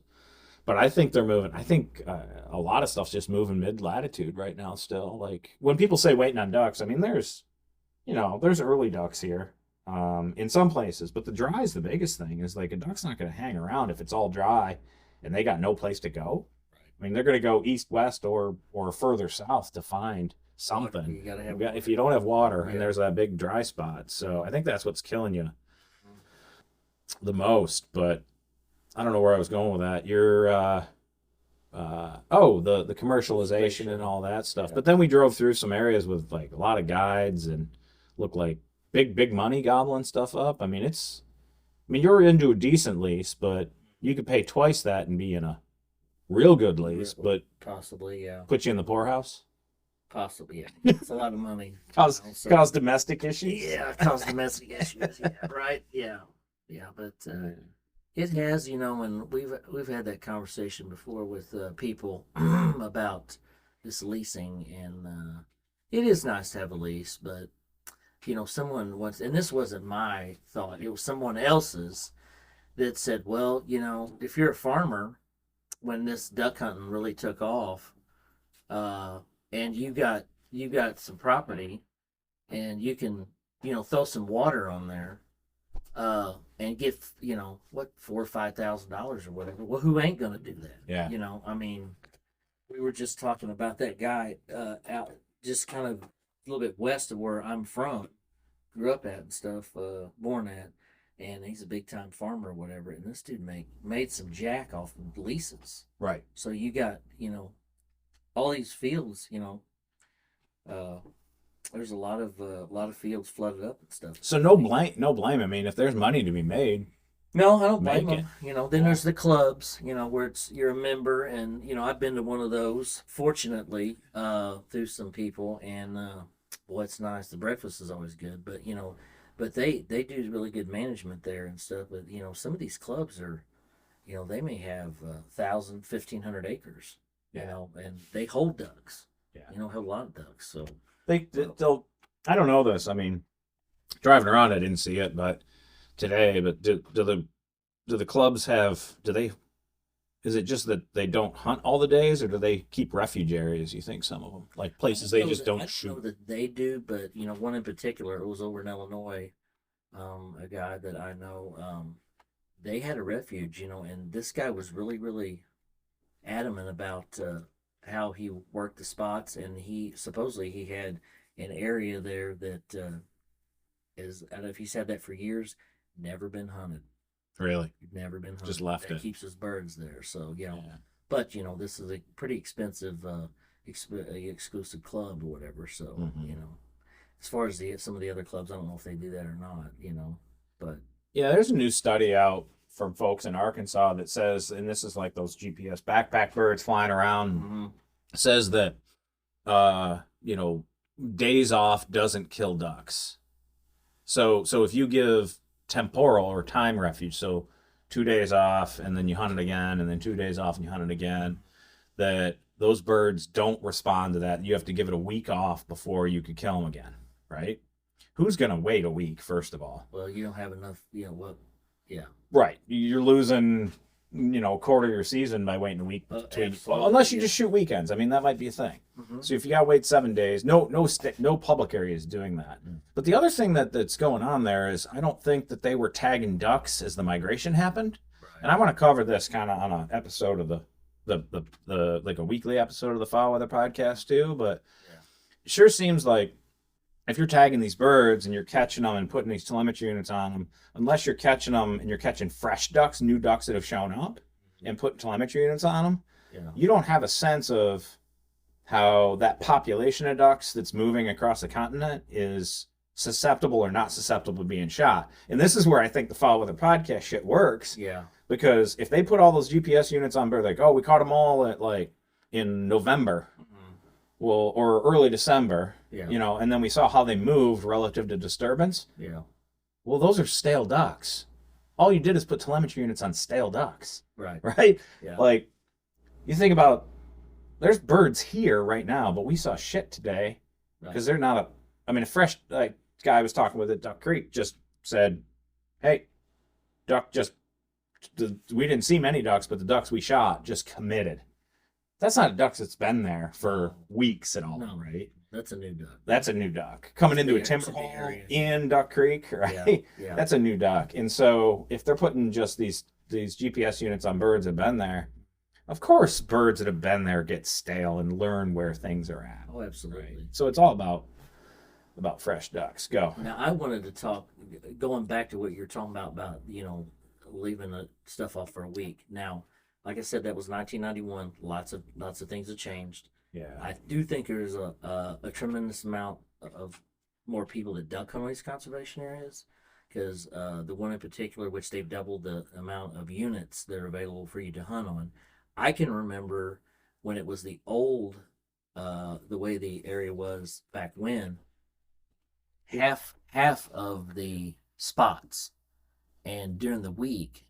but I think they're moving. I think a lot of stuff's just moving mid-latitude right now still. Like when people say waiting on ducks, I mean, there's early ducks here in some places, but the dry is the biggest thing. Is like a duck's not going to hang around if it's all dry and they got no place to go. I mean, they're going to go east, west, or further south to find something.
You gotta have
if you don't have water,
Yeah.
and there's that big dry spot. So I think that's what's killing you the most. But I don't know where I was going with that. You're the commercialization and all that stuff.
Yeah.
But then we drove through some areas with like a lot of guides and looked like big money gobbling stuff up. I mean, you're into a decent lease, but you could pay twice that and be in a real good lease, but
Possibly, yeah.
put you in the poorhouse.
Possibly, yeah. It's a lot of money.
Cause
So-
cause domestic issues.
Yeah, cause domestic issues. Yeah, right. Yeah, but it has, and we've had that conversation before with people about this leasing, and it is nice to have a lease, but someone once, and this wasn't my thought, it was someone else's that said, well, if you're a farmer, when this duck hunting really took off, and you got some property, and you can throw some water on there, and get $4,000 or $5,000 or whatever. Well, who ain't gonna do that?
Yeah.
I mean, we were just talking about that guy out just kind of a little bit west of where I'm from, grew up at and stuff, born at, and he's a big time farmer or whatever. And this dude made some jack off of leases.
Right.
So you got all these fields, there's a lot of fields flooded up and stuff.
So no blame. I mean, if there's money to be made,
No, I don't blame
Make
them. Then there's the clubs, where you're a member, and I've been to one of those, fortunately, through some people, and boy, it's nice. The breakfast is always good, but but they do really good management there and stuff. But some of these clubs are, they may have 1,000, 1,500 acres, and they hold ducks.
Yeah.
Hold a lot of ducks. So
they'll. I don't know this. I mean, driving around, I didn't see it, but today. But do the clubs have? Is it just that they don't hunt all the days, or do they keep refuge areas? You think some of them, like places they just don't
I
shoot?
know that they do, but one in particular, it was over in Illinois. A guy that I know, they had a refuge, and this guy was really, really adamant about how he worked the spots, and he supposedly he had an area there that is, I don't know if he's had that for years, never been hunted.
Really?
Never been hunted.
Just left
that
it.
keeps his birds there. So, but, this is a pretty expensive, exclusive club or whatever. So, as far as some of the other clubs, I don't know if they do that or not, but.
Yeah, there's a new study out from folks in Arkansas that says, and this is like those GPS backpack birds flying around, says that, days off doesn't kill ducks. So if you give temporal or time refuge, so 2 days off and then you hunt it again, and then 2 days off and you hunt it again, that those birds don't respond to that. You have to give it a week off before you could kill them again, right? Who's going to wait a week, first of all?
Well, you don't have enough, yeah.
Right. You're losing, a quarter of your season by waiting a week between. Well, unless you just shoot weekends. I mean, that might be a thing. So if you got to wait 7 days, no public area is doing that. But the other thing that's going on there is I don't think that they were tagging ducks as the migration happened. Right. And I want to cover this kind of on an episode of the like a weekly episode of the Foul Weather podcast too. But it sure seems like if you're tagging these birds and you're catching them and putting these telemetry units on them, unless you're catching them and you're catching fresh ducks, new ducks that have shown up, and putting telemetry units on them, you don't have a sense of how that population of ducks that's moving across the continent is susceptible or not susceptible to being shot. And this is where I think the Foul Weather podcast shit works.
Yeah.
Because if they put all those GPS units on birds, like, oh, we caught them all at in November, well, or early December, and then we saw how they moved relative to disturbance.
Yeah.
Well, those are stale ducks. All you did is put telemetry units on stale ducks.
Right.
Right?
Yeah.
Like, you think about, there's birds here right now, but we saw shit today because they're not a fresh, guy I was talking with at Duck Creek just said, hey, we didn't see many ducks, but the ducks we shot just committed. That's not a duck that's been there for weeks at all, right?
That's a new duck.
That's a new duck. Coming into a timber hole in Duck Creek, right?
Yeah.
That's a new duck. And so if they're putting just these GPS units on birds that have been there, of course birds that have been there get stale and learn where things are at.
Oh, absolutely.
Right? So it's all about fresh ducks. Go.
Now, I wanted to talk, going back to what you're talking about, leaving the stuff off for a week. Now, like I said, that was 1991. Lots of things have changed.
Yeah.
I do think there's a tremendous amount of more people that duck hunt these conservation areas, because the one in particular, which they've doubled the amount of units that are available for you to hunt on. I can remember when it was the old, the way the area was back when, half of the spots, and during the week,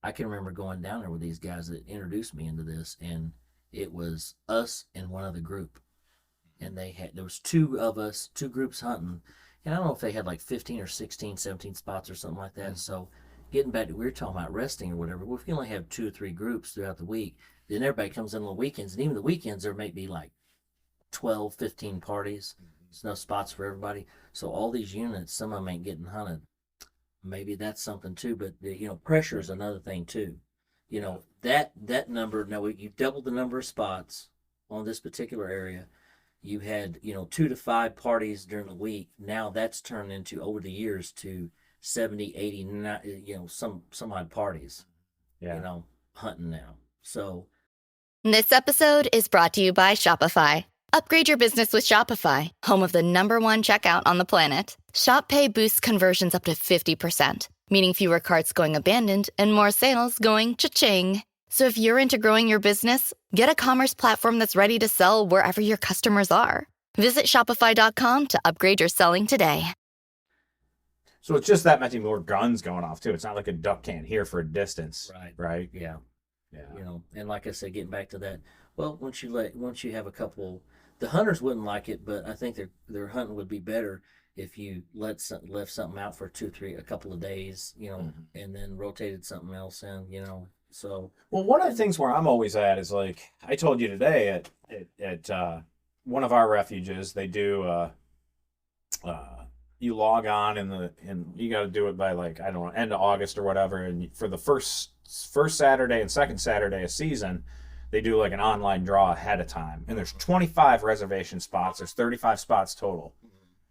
I can remember going down there with these guys that introduced me into this, and it was us and one other group. And there was two groups hunting, and I don't know if they had like 15 or 16, 17 spots or something like that. So getting back to, we were talking about resting or whatever, well, if you only have 2 or 3 groups throughout the week, then everybody comes in on the weekends, and even the weekends there may be like 12, 15 parties. There's no spots for everybody. So all these units, some of them ain't getting hunted. Maybe that's something too, but pressure is another thing too. That number, now you've doubled the number of spots on this particular area. You had 2 to 5 parties during the week. Now that's turned into, over the years, to 70, 80, some odd parties. Hunting now. So
this episode is brought to you by Shopify. Upgrade your business with Shopify, home of the #1 checkout on the planet. Shop Pay boosts conversions up to 50%, meaning fewer carts going abandoned and more sales going cha-ching. So if you're into growing your business, get a commerce platform that's ready to sell wherever your customers are. Visit Shopify.com to upgrade your selling today.
So it's just that many more guns going off too. It's not like a duck can't hear for a distance. Right?
Yeah. And like I said, getting back to that, well, once you have a couple, the hunters wouldn't like it, but I think their hunting would be better if you left something out for 2, 3, a couple of days, and then rotated something else in, So,
well, one of the things where I'm always at is, like I told you today, at one of our refuges, they do you log on and you got to do it by, like, I don't know, end of August or whatever, and for the first Saturday and second Saturday of season, they do like an online draw ahead of time, and there's 25 reservation spots. There's 35 spots total.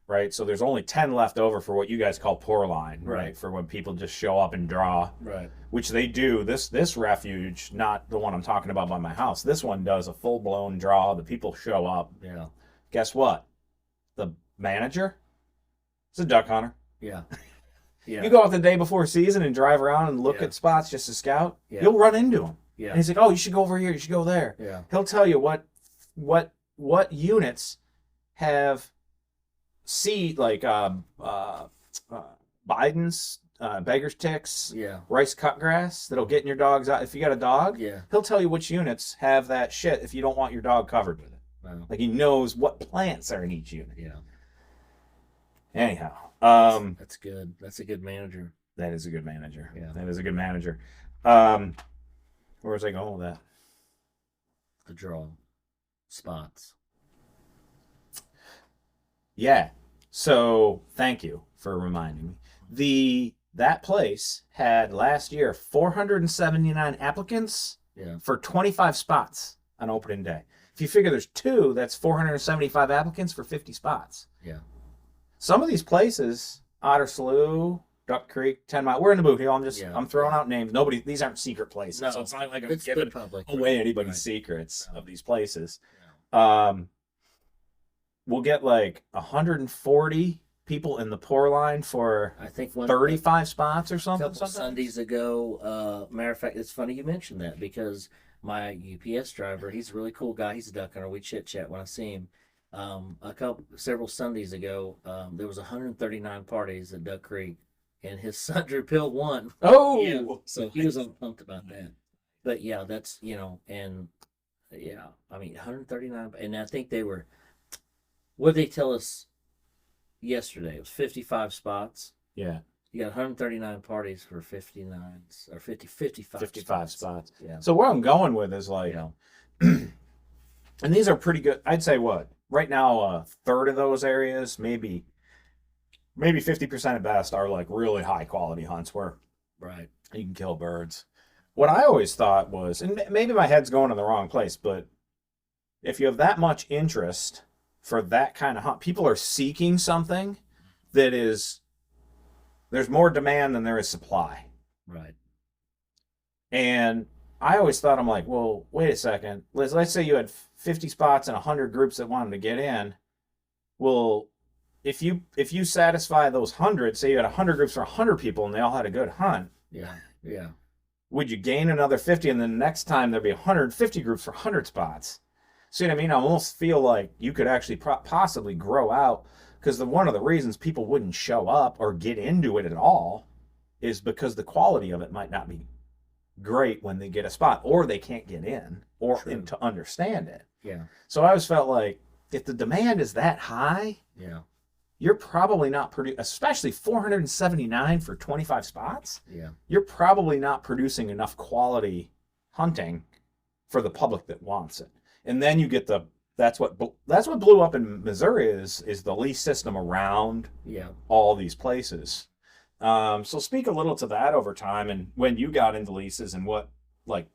right? So there's only 10 left over for what you guys call pour line, right? For when people just show up and draw,
Right.
which they do. This refuge, not the one I'm talking about by my house. This one does a full blown draw. The people show up.
Yeah.
Guess what? The manager is a duck hunter.
Yeah. Yeah.
You go out the day before season and drive around and look
Yeah.
at spots just to scout.
Yeah.
You'll run into him.
Yeah.
And he's like, "Oh, you should go over here. You should go there."
Yeah.
He'll tell you what units have seed like Biden's beggar's ticks,
Yeah.
rice cut grass that'll get in your dog's eye. If you got a dog,
Yeah.
he'll tell you which units have that shit if you don't want your dog covered with it.
Wow.
Like he knows what plants are in each unit.
Yeah.
Anyhow,
That's good. That's a good manager.
that is a good manager.
Yeah.
That is a good manager. Where was I going with that?
The draw spots.
Yeah. So thank you for reminding me. That place had last year 479 applicants
Yeah.
for 25 spots on opening day. If you figure there's 2, that's 475 applicants for 50 spots.
Yeah.
Some of these places, Otter Slough, Duck Creek, 10 Mile, we're in the Boothe. I'm throwing out names. These aren't secret places.
No,
so it's not like I'm
it's
giving
the public.
away anybody's
Right.
secrets
No.
of these places.
No.
We'll get like 140 people in the pour line for
I think
35 spots or
a
something.
couple Sundays ago. Matter of fact, it's funny you mentioned that because my UPS driver, he's a really cool guy. He's a duck hunter. We chit chat when I see him. Several Sundays ago, there was 139 parties at Duck Creek, and his son Drew Pill won.
Oh,
Yeah, so he was pumped about that. But yeah, that's and yeah, I mean 139, and I think they were. What did they tell us yesterday? It was 55 spops.
yeah,
You got 139 parties for 59 or 55
spots.
Yeah.
So where I'm going with is like,
Yeah.
and these are pretty good. I'd say what right now, a third of those areas, maybe 50% at best, are like really high quality hunts where
Right.
you can kill birds. What I always thought was, and maybe my head's going in the wrong place, but if you have that much interest for that kind of hunt, people are seeking something that is, there's more demand than there is supply.
Right.
And I always thought, I'm like, well, wait a second. Let's say you had 50 spots and 100 groups that wanted to get in. Well, if you satisfy those 100, say you had 100 groups for 100 people and they all had a good hunt,
Yeah. Yeah.
would you gain another 50 and then next time there'd be 150 groups for 100 spots? See what I mean? I almost feel like you could actually possibly grow out, because one of the reasons people wouldn't show up or get into it at all is because the quality of it might not be great when they get a spot, or they can't get in or to understand it.
Yeah.
So I always felt like if the demand is that high,
Yeah.
you're probably not producing, especially 479 for 25 spots.
Yeah.
You're probably not producing enough quality hunting for the public that wants it. And then you get that's what blew up in Missouri is the lease system around
Yeah.
all these places. So speak a little to that over time and when you got into leases and what, like,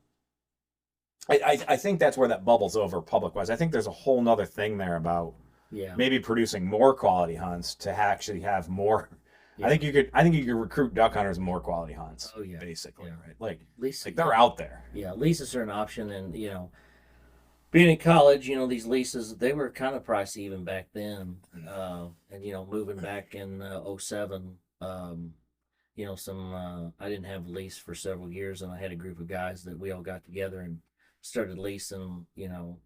I think that's where that bubbles over public wise. I think there's a whole nother thing there about
Yeah.
maybe producing more quality hunts to actually have more.
Yeah.
I think you could recruit duck hunters more quality hunts.
Oh, yeah.
Basically,
Yeah.
right? Like
Leases.
they're out there.
Yeah. Leases are an option, and being in college, these leases, they were kind of pricey even back then. And moving back in 07, I didn't have a lease for several years, and I had a group of guys that we all got together and started leasing,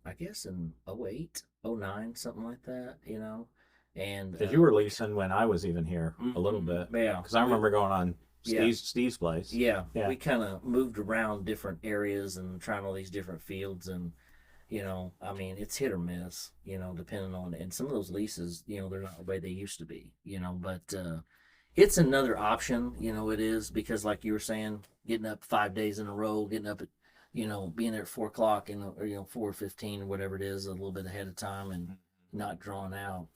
I guess in 08, 09, something like that, and
Because you were leasing when I was even here a little bit.
Yeah.
Because I remember going on
Yeah.
Steve's place.
Yeah,
Yeah.
we kind of moved around different areas and trying all these different fields, and it's hit or miss, depending on, and some of those leases, they're not the way they used to be, but it's another option, it is, because like you were saying, getting up 5 days in a row, getting up at, being there at 4 o'clock or 4:15 or whatever it is, a little bit ahead of time and not drawn out,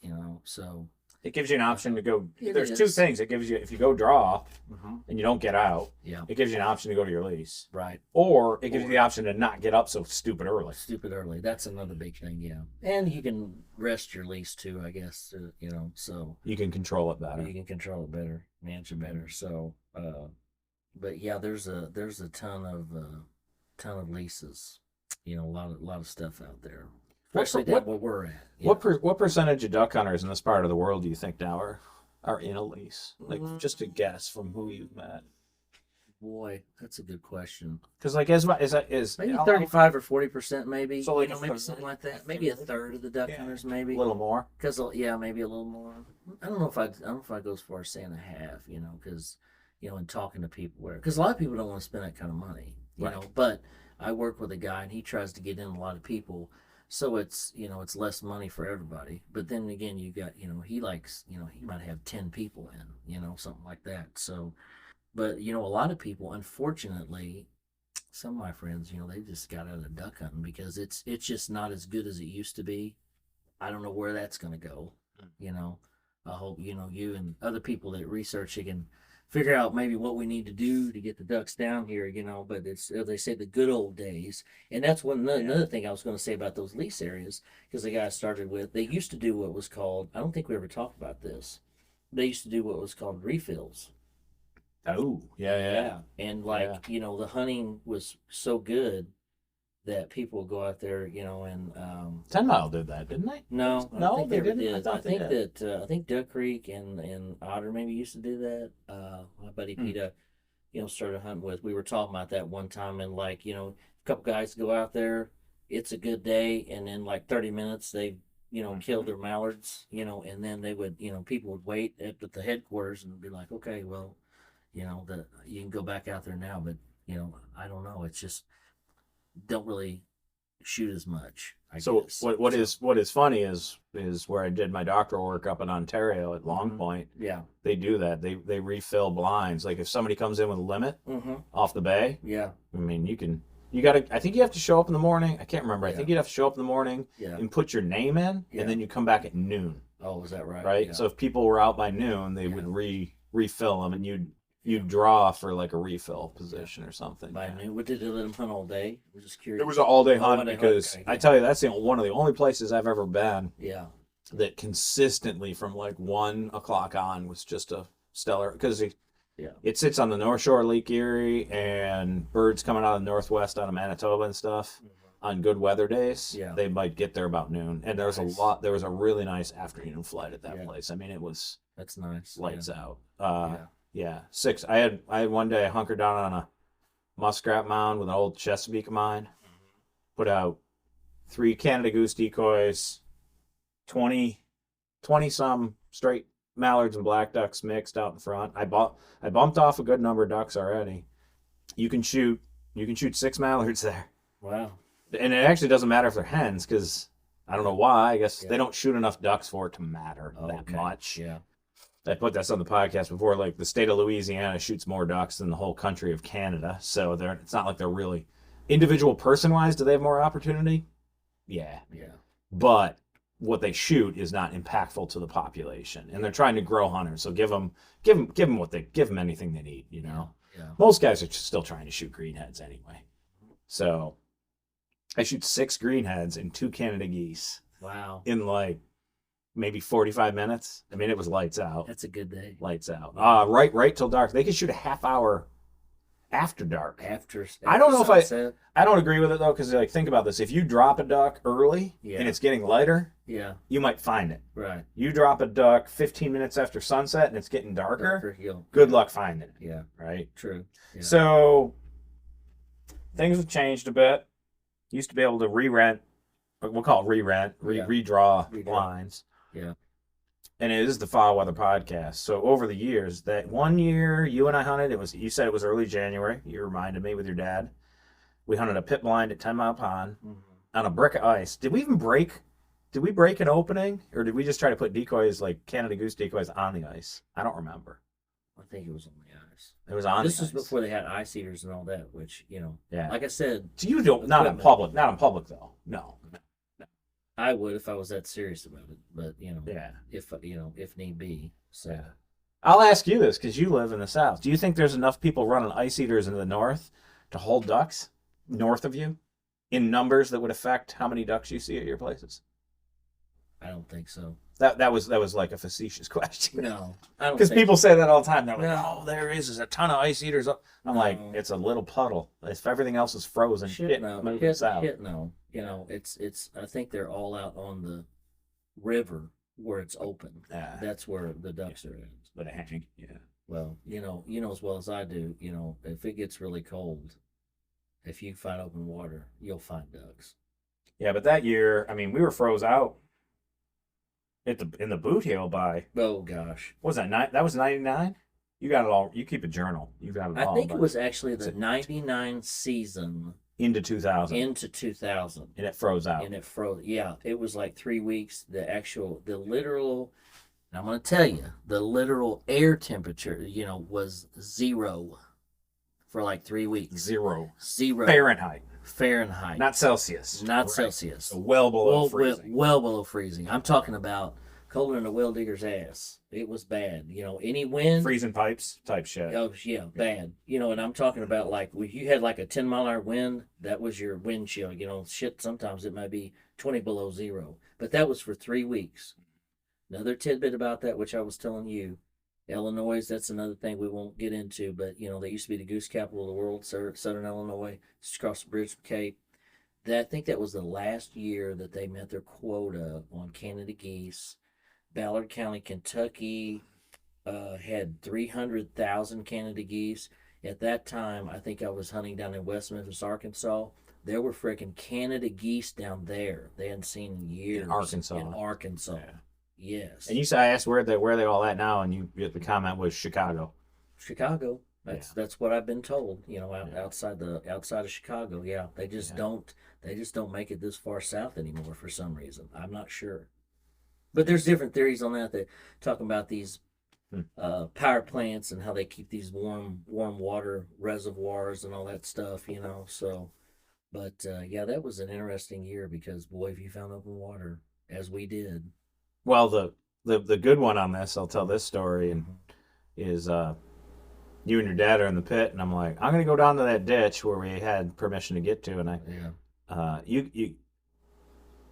so
It gives you an option to go.
It
There's
is.
two things. It gives you, if you go draw
Mm-hmm.
and you don't get out,
Yeah.
it gives you an option to go to your lease.
Right.
Or it gives you the option to not get up so stupid early.
Stupid early. That's another big thing, yeah. And you can rest your lease too, I guess, so
You can control it better.
you can control it better, manage it better. So, but yeah, there's a ton of leases, a lot of stuff out there. Especially
What-
where we're at. Yeah.
What percentage of duck hunters in this part of the world do you think now are in a lease? Like, just a guess from who you've met.
Boy, that's a good question.
Because like is
Maybe 35 or 40%, maybe.
So, like,
maybe something like that. Maybe a third of the duck hunters, maybe.
a little more.
Because maybe a little more. I don't know if I go as far as saying a half. Because in talking to people, because a lot of people don't want to spend that kind of money.
Right.
But I work with a guy and he tries to get in a lot of people, so it's it's less money for everybody. But then again, you got he likes he might have 10 people in something like that. So, but a lot of people, unfortunately, some of my friends they just got out of duck hunting because it's just not as good as it used to be. I don't know where that's going to go. I hope you and other people that research it can figure out maybe what we need to do to get the ducks down here, but it's, they say, the good old days. And that's another thing I was going to say about those lease areas, because the guy I started with, they used to do what was called, I don't think we ever talked about this, they used to do what was called refills.
Oh, yeah.
And the hunting was so good that people would go out there, and
10 Mile did that, didn't they?
no, I
No,
don't think
they
ever
didn't?
did.
I thought they
I think Duck Creek and Otter maybe used to do that. My buddy Pete, started hunting with. We were talking about that one time, and a couple guys go out there. It's a good day, and in 30 minutes they killed their mallards, and then they would people would wait at the headquarters and be like, okay, well, you can go back out there now, but I don't know. It's just don't really shoot as much. I guess.
what is funny is where I did my doctoral work up in Ontario at Long Point.
Yeah.
They do that. They refill blinds. Like if somebody comes in with a limit off the bay,
Yeah.
I mean I think you have to show up in the morning. I can't remember. I think you'd have to show up in the morning and put your name in,
Yeah.
and then you come back at noon.
Oh, is that right?
Right.
Yeah.
So if people were out by noon, they would refill them, and you'd draw for like a refill position or something.
By noon, what did they let them hunt all day? I'm just curious.
It was an all-day hunt
all-day
because
okay,
I tell you, that's one of the only places I've ever been
Yeah.
that consistently from 1 o'clock on was just a stellar, because it sits on the North Shore of Lake Erie, and birds coming out of the northwest out of Manitoba and stuff on good weather days, they might get there about noon. And there was there was a really nice afternoon flight at that place. I mean, it was
That's nice.
lights out. Yeah, 6. I had one day I hunkered down on a muskrat mound with an old Chesapeake of mine. Put out 3 Canada goose decoys, 20 some straight mallards and black ducks mixed out in front. I bumped off a good number of ducks already. You can shoot 6 mallards there.
Wow.
And it actually doesn't matter if they're hens, because I don't know why. I guess they don't shoot enough ducks for it to matter that much.
Yeah.
I put this on the podcast before. Like the state of Louisiana shoots more ducks than the whole country of Canada, so it's not like they're really individual person wise. Do they have more opportunity? Yeah. But what they shoot is not impactful to the population, and they're trying to grow hunters. So give them anything they need.
Yeah.
Most guys are still trying to shoot greenheads anyway. So I shoot 6 greenheads and 2 Canada geese.
Wow.
In maybe 45 minutes. I mean, it was lights out.
That's a good day.
Lights out. Right till dark. They could shoot a half hour after dark.
After
I don't know
sunset.
if I don't agree with it though, because think about this. If you drop a duck early and it's getting lighter, you might find it.
Right.
You drop a duck 15 minutes after sunset and it's getting darker.
He'll
Good luck finding it.
Yeah.
Right.
True. Yeah.
So things have changed a bit. Used to be able to re-rent. We'll call it re-rent, redraw blinds.
Yeah.
And it is the Foul Weather Podcast. So over the years, that one year you and I hunted, you said it was early January. You reminded me with your dad. We hunted a pit blind at 10 Mile Pond on a brick of ice. Did we break an opening, or did we just try to put decoys, like Canada goose decoys, on the ice? I don't remember.
I think it was on the ice.
It was on
This
the
was
ice.
before they had ice eaters and all that, which,
Yeah.
like I said.
So you don't, not in public though. No.
I would if I was that serious about it, but
Yeah.
if need be. So
Yeah. I'll ask you this because you live in the south. Do you think there's enough people running ice eaters in the north to hold ducks north of you in numbers that would affect how many ducks you see at your places?
I don't think so.
That was like a facetious question.
No, I don't.
Because people say that all the time. They're like,
No.
"Oh, there's a ton of ice eaters." I'm like, it's a little puddle. If everything else is frozen,
Shit, no.
moving south.
Shit, no. It's. I think they're all out on the river where it's open. That's where the ducks are at.
But a hang, yeah.
Well, you know as well as I do. If it gets really cold, if you find open water, you'll find ducks.
Yeah, but that year, I mean, we were froze out in the Boothe by.
Oh gosh,
What was that? That was 99. You got it all. You keep a journal. You got it all.
I think it was actually the '99 season
into 2000.
into 2000.
And it froze out.
And it froze. Yeah, it was like 3 weeks. The literal, and I'm going to tell you, the literal air temperature, was 0 for like 3 weeks.
Zero.
Fahrenheit.
Not Celsius.
Not
Right.
Celsius.
So well below freezing.
Well below freezing. I'm talking about colder than a well digger's ass. It was bad. Any wind.
Freezing pipes type shit.
Oh, yeah, bad. And I'm talking about like, if you had like a 10-mile-an-hour wind, that was your wind chill. Shit, sometimes it might be 20 below 0. But that was for 3 weeks. Another tidbit about that, which I was telling you, Illinois, that's another thing we won't get into, but, they used to be the goose capital of the world, Southern Illinois, just across the bridge from Cape. I think that was the last year that they met their quota on Canada geese. Ballard County, Kentucky had 300,000 Canada geese. At that time, I think I was hunting down in West Memphis, Arkansas. There were freaking Canada geese down there. They hadn't seen in years.
In Arkansas.
Yeah. Yes.
And I asked where they all at now, and the comment was Chicago.
Chicago. That's what I've been told. Outside of Chicago. Yeah, they just don't make it this far south anymore for some reason. I'm not sure. But there's different theories on that. They're talking about these power plants and how they keep these warm water reservoirs and all that stuff, So, but that was an interesting year because boy, if you found open water, as we did.
Well, the good one on this, I'll tell this story, and is you and your dad are in the pit, and I'm like, I'm gonna go down to that ditch where we had permission to get to, and you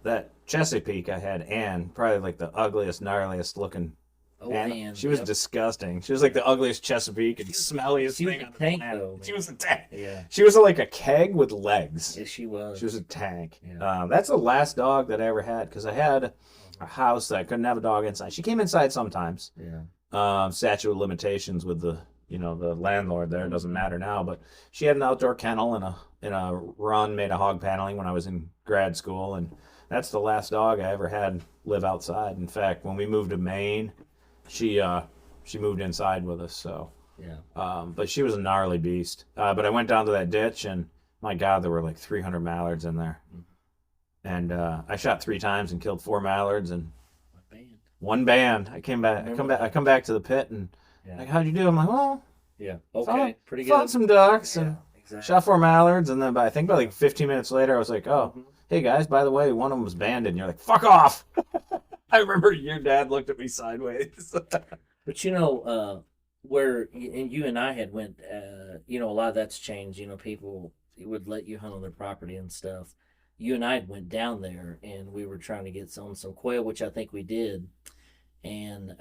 that Chesapeake I had Ann, probably like the ugliest, gnarliest looking.
Oh, Ann.
She was disgusting. She was like the ugliest Chesapeake and smelliest thing on the planet.
Though,
she was a tank.
Yeah.
She was like a keg with legs.
Yes, she was.
She was a tank.
Yeah.
That's the last dog that I ever had because I had a house that I couldn't have a dog inside. She came inside sometimes.
Yeah.
Statute of limitations with the the landlord there. It doesn't matter now, but she had an outdoor kennel and a run made of hog paneling when I was in grad school, and that's the last dog I ever had live outside. In fact, when we moved to Maine, she moved inside with us. So
yeah.
But she was a gnarly beast. But I went down to that ditch, and my God, there were like 300 mallards in there. And I shot 3 times and killed 4 mallards and one band. I come back to the pit and like, how'd you do? I'm like, well,
okay, pretty good.
Fought some ducks and
exactly.
shot 4 mallards, and then I think by like 15 minutes later, I was like, oh, hey guys, by the way, one of them was banded, and you're like, fuck off. I remember your dad looked at me sideways.
But where you and I had went, a lot of that's changed. People would let you hunt on their property and stuff. You and I went down there, and we were trying to get some quail, which I think we did. And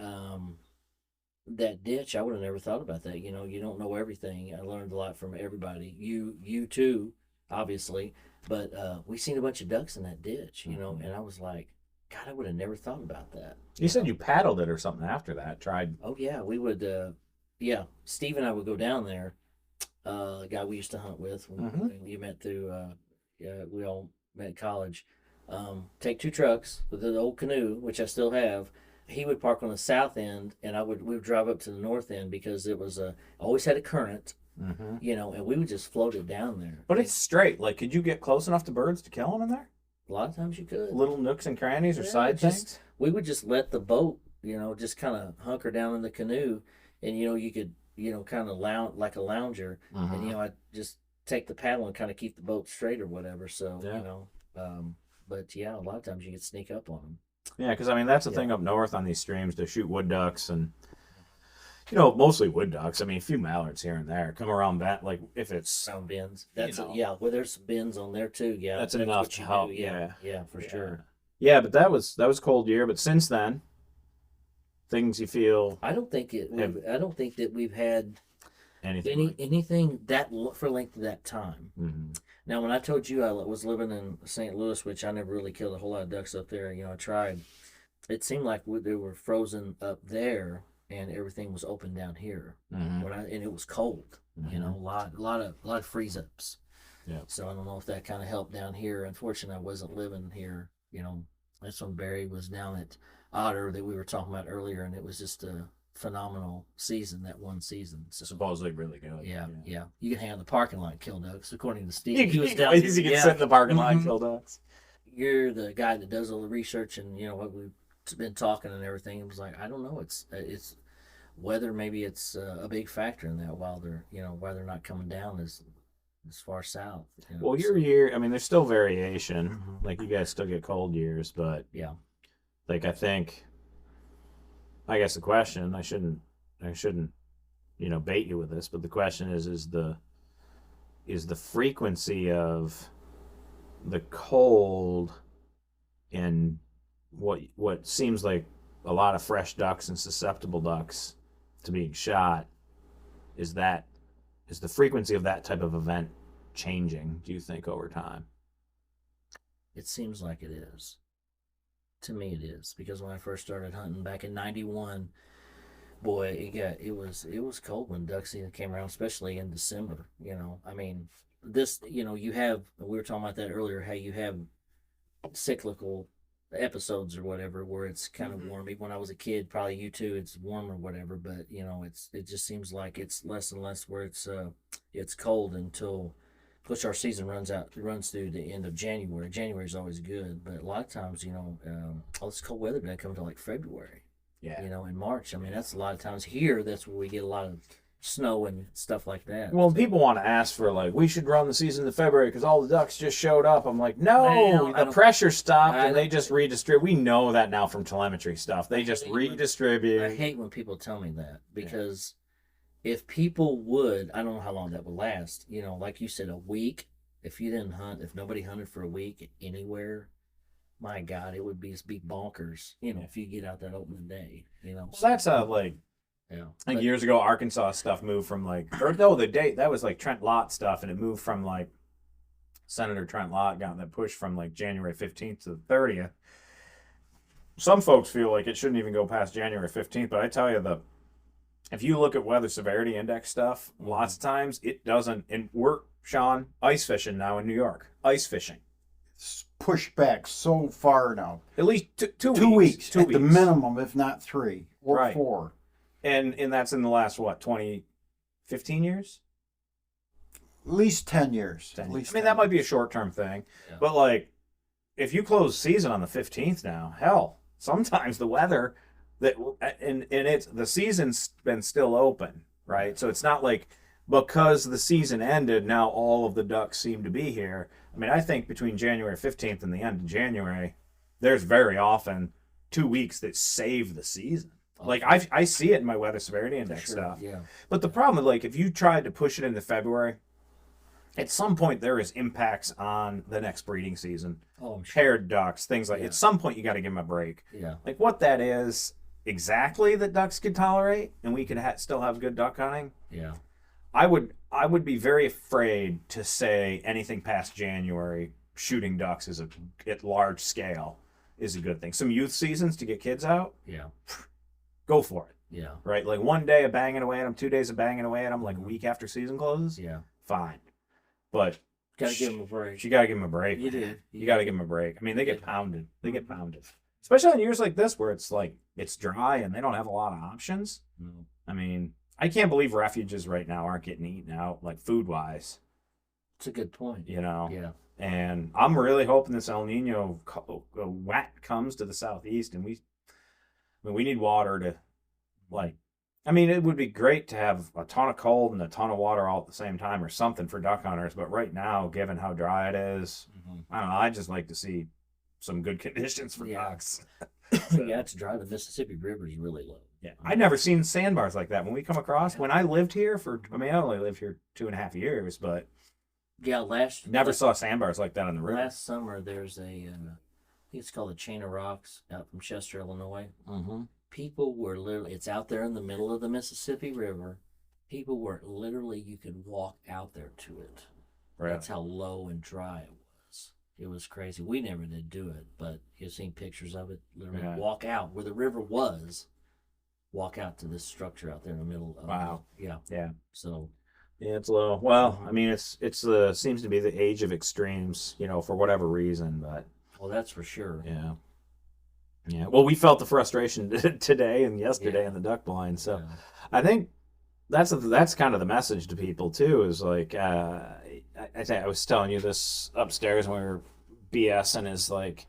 that ditch, I would have never thought about that. You don't know everything. I learned a lot from everybody. You too, obviously. But we seen a bunch of ducks in that ditch, and I was like, God, I would have never thought about that.
You said you paddled it or something after that. Tried.
Oh yeah, we would. Steve and I would go down there. The guy we used to hunt with, you met through. We all met at college. Take 2 trucks with the old canoe, which I still have. He would park on the south end, and we would drive up to the north end because it was always had a current. And we would just float it down there.
But it's straight. Like, could you get close enough to birds to kill them in there?
A lot of times you could.
Little nooks and crannies or side things?
We would just let the boat, just kind of hunker down in the canoe, and, you could, kind of lounge like a lounger, and, I'd just take the paddle and kind of keep the boat straight or whatever. So, But yeah, a lot of times you can sneak up on them.
Yeah, because I mean that's the thing up north on these streams to shoot wood ducks and mostly wood ducks. I mean a few mallards here and there come around that like if it's
Sound bins. That's well, there's some bins on there too. Yeah,
that's enough to help.
Yeah, for sure.
Yeah, but that was cold year. But since then, things you feel.
I don't think that we've had
anything
that for length of that time.
Mm-hmm.
Now, when I told you I was living in St. Louis, which I never really killed a whole lot of ducks up there, I tried. It seemed like they were frozen up there, and everything was open down here.
Mm-hmm.
And it was cold.
Mm-hmm.
A lot of freeze ups.
Yeah.
So I don't know if that kind of helped down here. Unfortunately, I wasn't living here. That's when Barry was down at Otter that we were talking about earlier, and it was just a phenomenal season, that one season. So,
supposedly really good.
Yeah. You can hang out in the parking lot and kill ducks, according to Steve. He was down
you can sit in the parking lot and kill ducks.
You're the guy that does all the research and what we've been talking and everything. It was like, I don't know. It's weather. Maybe it's a big factor in that while they're not coming down as far south.
Well, your year, I mean, there's still variation. Mm-hmm. Like you guys still get cold years, but
yeah,
like I guess the question, I shouldn't, bait you with this, but the question is the frequency of the cold and what seems like a lot of fresh ducks and susceptible ducks to being shot, is the frequency of that type of event changing, do you think, over time?
It seems like it is. To me, it is, because when I first started hunting back in '91, boy, it was cold when duck season came around, especially in December. I mean, this, you have, we were talking about that earlier, how you have cyclical episodes or whatever where it's kind of warm. Even when I was a kid, probably you too, it's warm or whatever, but it just seems like it's less and less where it's cold until, which our season runs through the end of January. January is always good, but a lot of times, all this cold weather doesn't come until like February.
Yeah.
In March. I mean, that's a lot of times here. That's where we get a lot of snow and stuff like that.
Well, people want to ask for like, we should run the season in February because all the ducks just showed up. I'm like, no, the pressure stopped and they just redistribute. We know that now from telemetry stuff. They just redistribute.
I hate when people tell me that because if people would, I don't know how long that would last. Like you said, a week. If you didn't hunt, if nobody hunted for a week anywhere, my God, it would be bonkers. If you get out that opening day.
Well, that's like. Yeah. I think years ago, Arkansas stuff moved from that was like Trent Lott stuff, and it moved from like Senator Trent Lott got that push from like January 15th to the 30th. Some folks feel like it shouldn't even go past January 15th, but I tell you, if you look at weather severity index stuff, lots of times it doesn't. And we're, Sean, ice fishing now in New York. Ice fishing.
It's pushed back so far now.
At least two
weeks.
Two
at
weeks.
The minimum, if not 3 or
right.
4.
And that's in the last, 15 years?
At least 10 years.
I mean, that might be a short-term thing. Yeah. But, like, if you close season on the 15th now, hell, sometimes the weather, and the season's been still open, right? So it's not like because the season ended, now all of the ducks seem to be here. I mean, I think between January 15th and the end of January, there's very often 2 weeks that save the season. Like, I see it in my weather severity index stuff.
Yeah.
But the problem, like, if you tried to push it into February, at some point there is impacts on the next breeding season.
Oh, I'm sure.
Paired ducks, things like at some point you got to give them a break.
Yeah.
Like, what that is exactly that ducks could tolerate and we could still have good duck hunting.
Yeah.
I would be very afraid to say anything past January shooting ducks at large scale is a good thing. Some youth seasons to get kids out.
Yeah.
Go for it.
Yeah.
Right? Like 1 day of banging away at them, 2 days of banging away at them, like a week after season closes.
Yeah.
Fine. But
got to give them a break.
You got to give them a break.
You do.
You got to give them a break. I mean, they get pounded. They get pounded. Especially on years like this where it's like, it's dry and they don't have a lot of options.
No.
I mean, I can't believe refuges right now aren't getting eaten out, like food-wise.
It's a good point.
Yeah. And I'm really hoping this El Nino wet comes to the southeast and we need water to, it would be great to have a ton of cold and a ton of water all at the same time or something for duck hunters. But right now, given how dry it is, I don't know, I'd just like to see some good conditions for ducks.
Yeah, to drive the Mississippi River is really low.
Yeah, I'd never seen sandbars like that. When we come across, when I lived here I only lived here 2.5 years, but
yeah,
never saw sandbars like that on the river.
Last summer, there's I think it's called the Chain of Rocks out from Chester, Illinois.
Mm-hmm.
People were literally, it's out there in the middle of the Mississippi River. People were literally, you could walk out there to it.
Right.
That's how low and dry it was. It was crazy. We never did do it, but you've seen pictures of it. Literally walk out where the river was. Walk out to this structure out there in the middle of
Wow.
Yeah. So
yeah, it's low. Well, I mean, it's seems to be the age of extremes, for whatever reason, but
well, that's for sure.
Yeah. Well, we felt the frustration today and yesterday in the duck blind, so I think that's kind of the message to people too. Is like I think I was telling you this upstairs when we were BSing. Is like,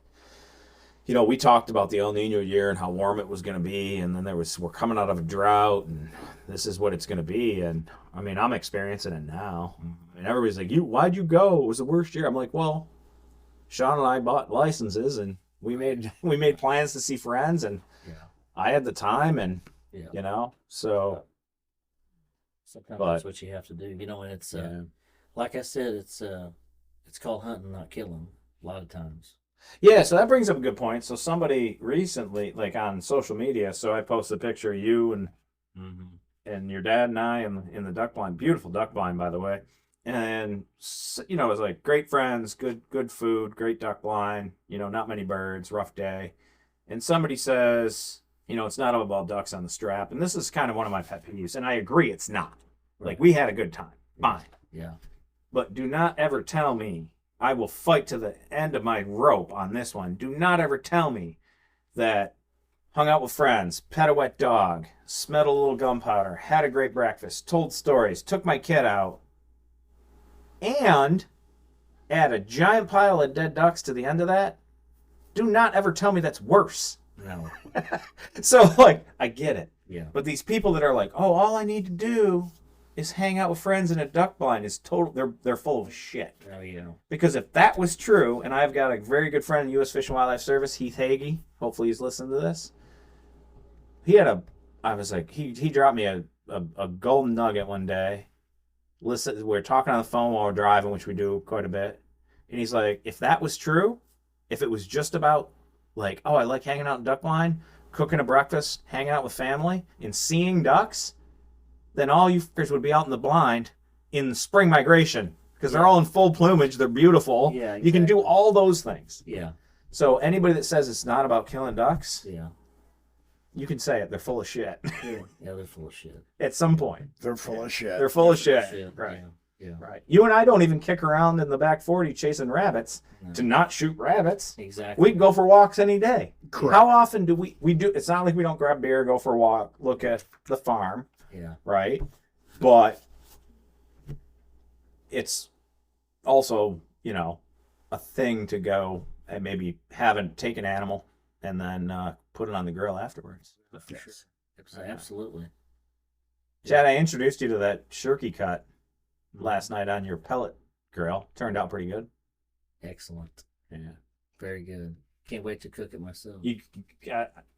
we talked about the El Nino year and how warm it was going to be, and then we're coming out of a drought, and this is what it's going to be. And I mean, I'm experiencing it now. And everybody's like, why'd you go? It was the worst year. I'm like, well, Sean and I bought licenses, and we made plans to see friends, and I had the time, and so.
Sometimes that's what you have to do, and it's like I said, it's called hunting, not killing, a lot of times.
Yeah, so that brings up a good point. So somebody recently, like on social media, so I posted a picture of you and your dad and I in the duck blind, beautiful duck blind, by the way. And it was like great friends, good food, great duck blind, not many birds, rough day. And somebody says, it's not all about ducks on the strap. And this is kind of one of my pet peeves. And I agree it's not. Right. Like, we had a good time. Fine.
Yeah.
But do not ever tell me, I will fight to the end of my rope on this one. Do not ever tell me that hung out with friends, pet a wet dog, smelled a little gunpowder, had a great breakfast, told stories, took my kid out, and add a giant pile of dead ducks to the end of that. Do not ever tell me that's worse.
No.
So, like, I get it.
Yeah.
But these people that are like, all I need to do is hang out with friends in a duck blind is total. They're full of shit.
Oh, yeah.
Because if that was true, and I've got a very good friend in the U.S. Fish and Wildlife Service, Heath Hagee. Hopefully he's listening to this. He dropped me a golden nugget one day. Listen, we're talking on the phone while we're driving, which we do quite a bit. And he's like, if that was true, if it was just about like, I like hanging out in duck blind, cooking a breakfast, hanging out with family, and seeing ducks, then all you fuckers would be out in the blind in spring migration because they're all in full plumage. They're beautiful.
Yeah, exactly.
You can do all those things.
Yeah.
So anybody that says it's not about killing ducks,
you
can say it. They're full of shit.
Yeah, they're full of shit.
At some point.
They're full of shit.
They're full of shit. Right.
Yeah.
Right. You and I don't even kick around in the back 40 chasing rabbits to not shoot rabbits.
Exactly.
We can go for walks any day.
Correct.
How often do we do? It's not like we don't grab beer, go for a walk, look at the farm.
Yeah.
Right. But it's also, a thing to go and maybe take an animal and then put it on the grill afterwards.
For sure. Absolutely.
Chad, I introduced you to that shirky cut last night on your pellet grill. Turned out pretty good.
Excellent.
Yeah.
Very good. Can't wait to cook it myself.
You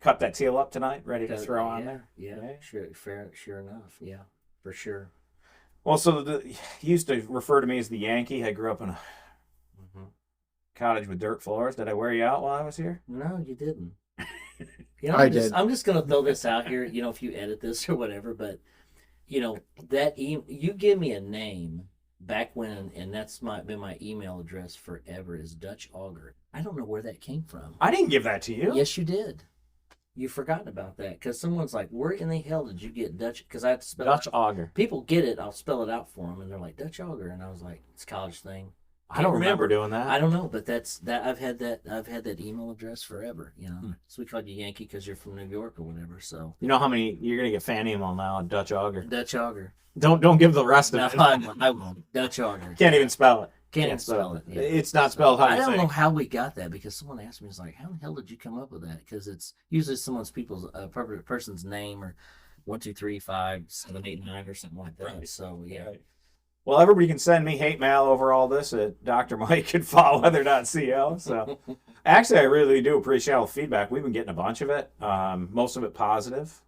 cut that teal up tonight, ready to throw on there?
Yeah. Sure enough. Yeah, for sure.
Well, so he used to refer to me as the Yankee. I grew up in a cottage with dirt floors. Did I wear you out while I was here?
No, you didn't. I'm just going to throw this out here, if you edit this or whatever, but, that you give me a name back when, and that's been my email address forever, is Dutch Auger. I don't know where that came from.
I didn't give that to you.
Yes, you did. You've forgotten about that because someone's like, where in the hell did you get Dutch? Because I have to spell
Dutch
it.
Auger.
People get it. I'll spell it out for them, and they're like, Dutch Auger. And I was like, it's a college thing.
I don't remember doing that.
I don't know, but that's that. I've had that email address forever. So we called you Yankee because you're from New York or whatever. So
you know how many you're gonna get fan email now? Dutch Auger.
Dutch Auger.
Don't give the rest of it.
I won't. Dutch Auger.
Can't even spell it.
Can't even spell it. Yeah.
It's not spelled how you
I don't
think.
know how we got that because someone asked me, it's like, how the hell did you come up with that? Because it's usually person's name or 1, 2, 3, 5, 7, 8, 9 or something like that. Right. So yeah. Right.
Well, everybody can send me hate mail over all this at drmike@foulweather.co. So, actually, I really do appreciate all the feedback. We've been getting a bunch of it. Most of it positive.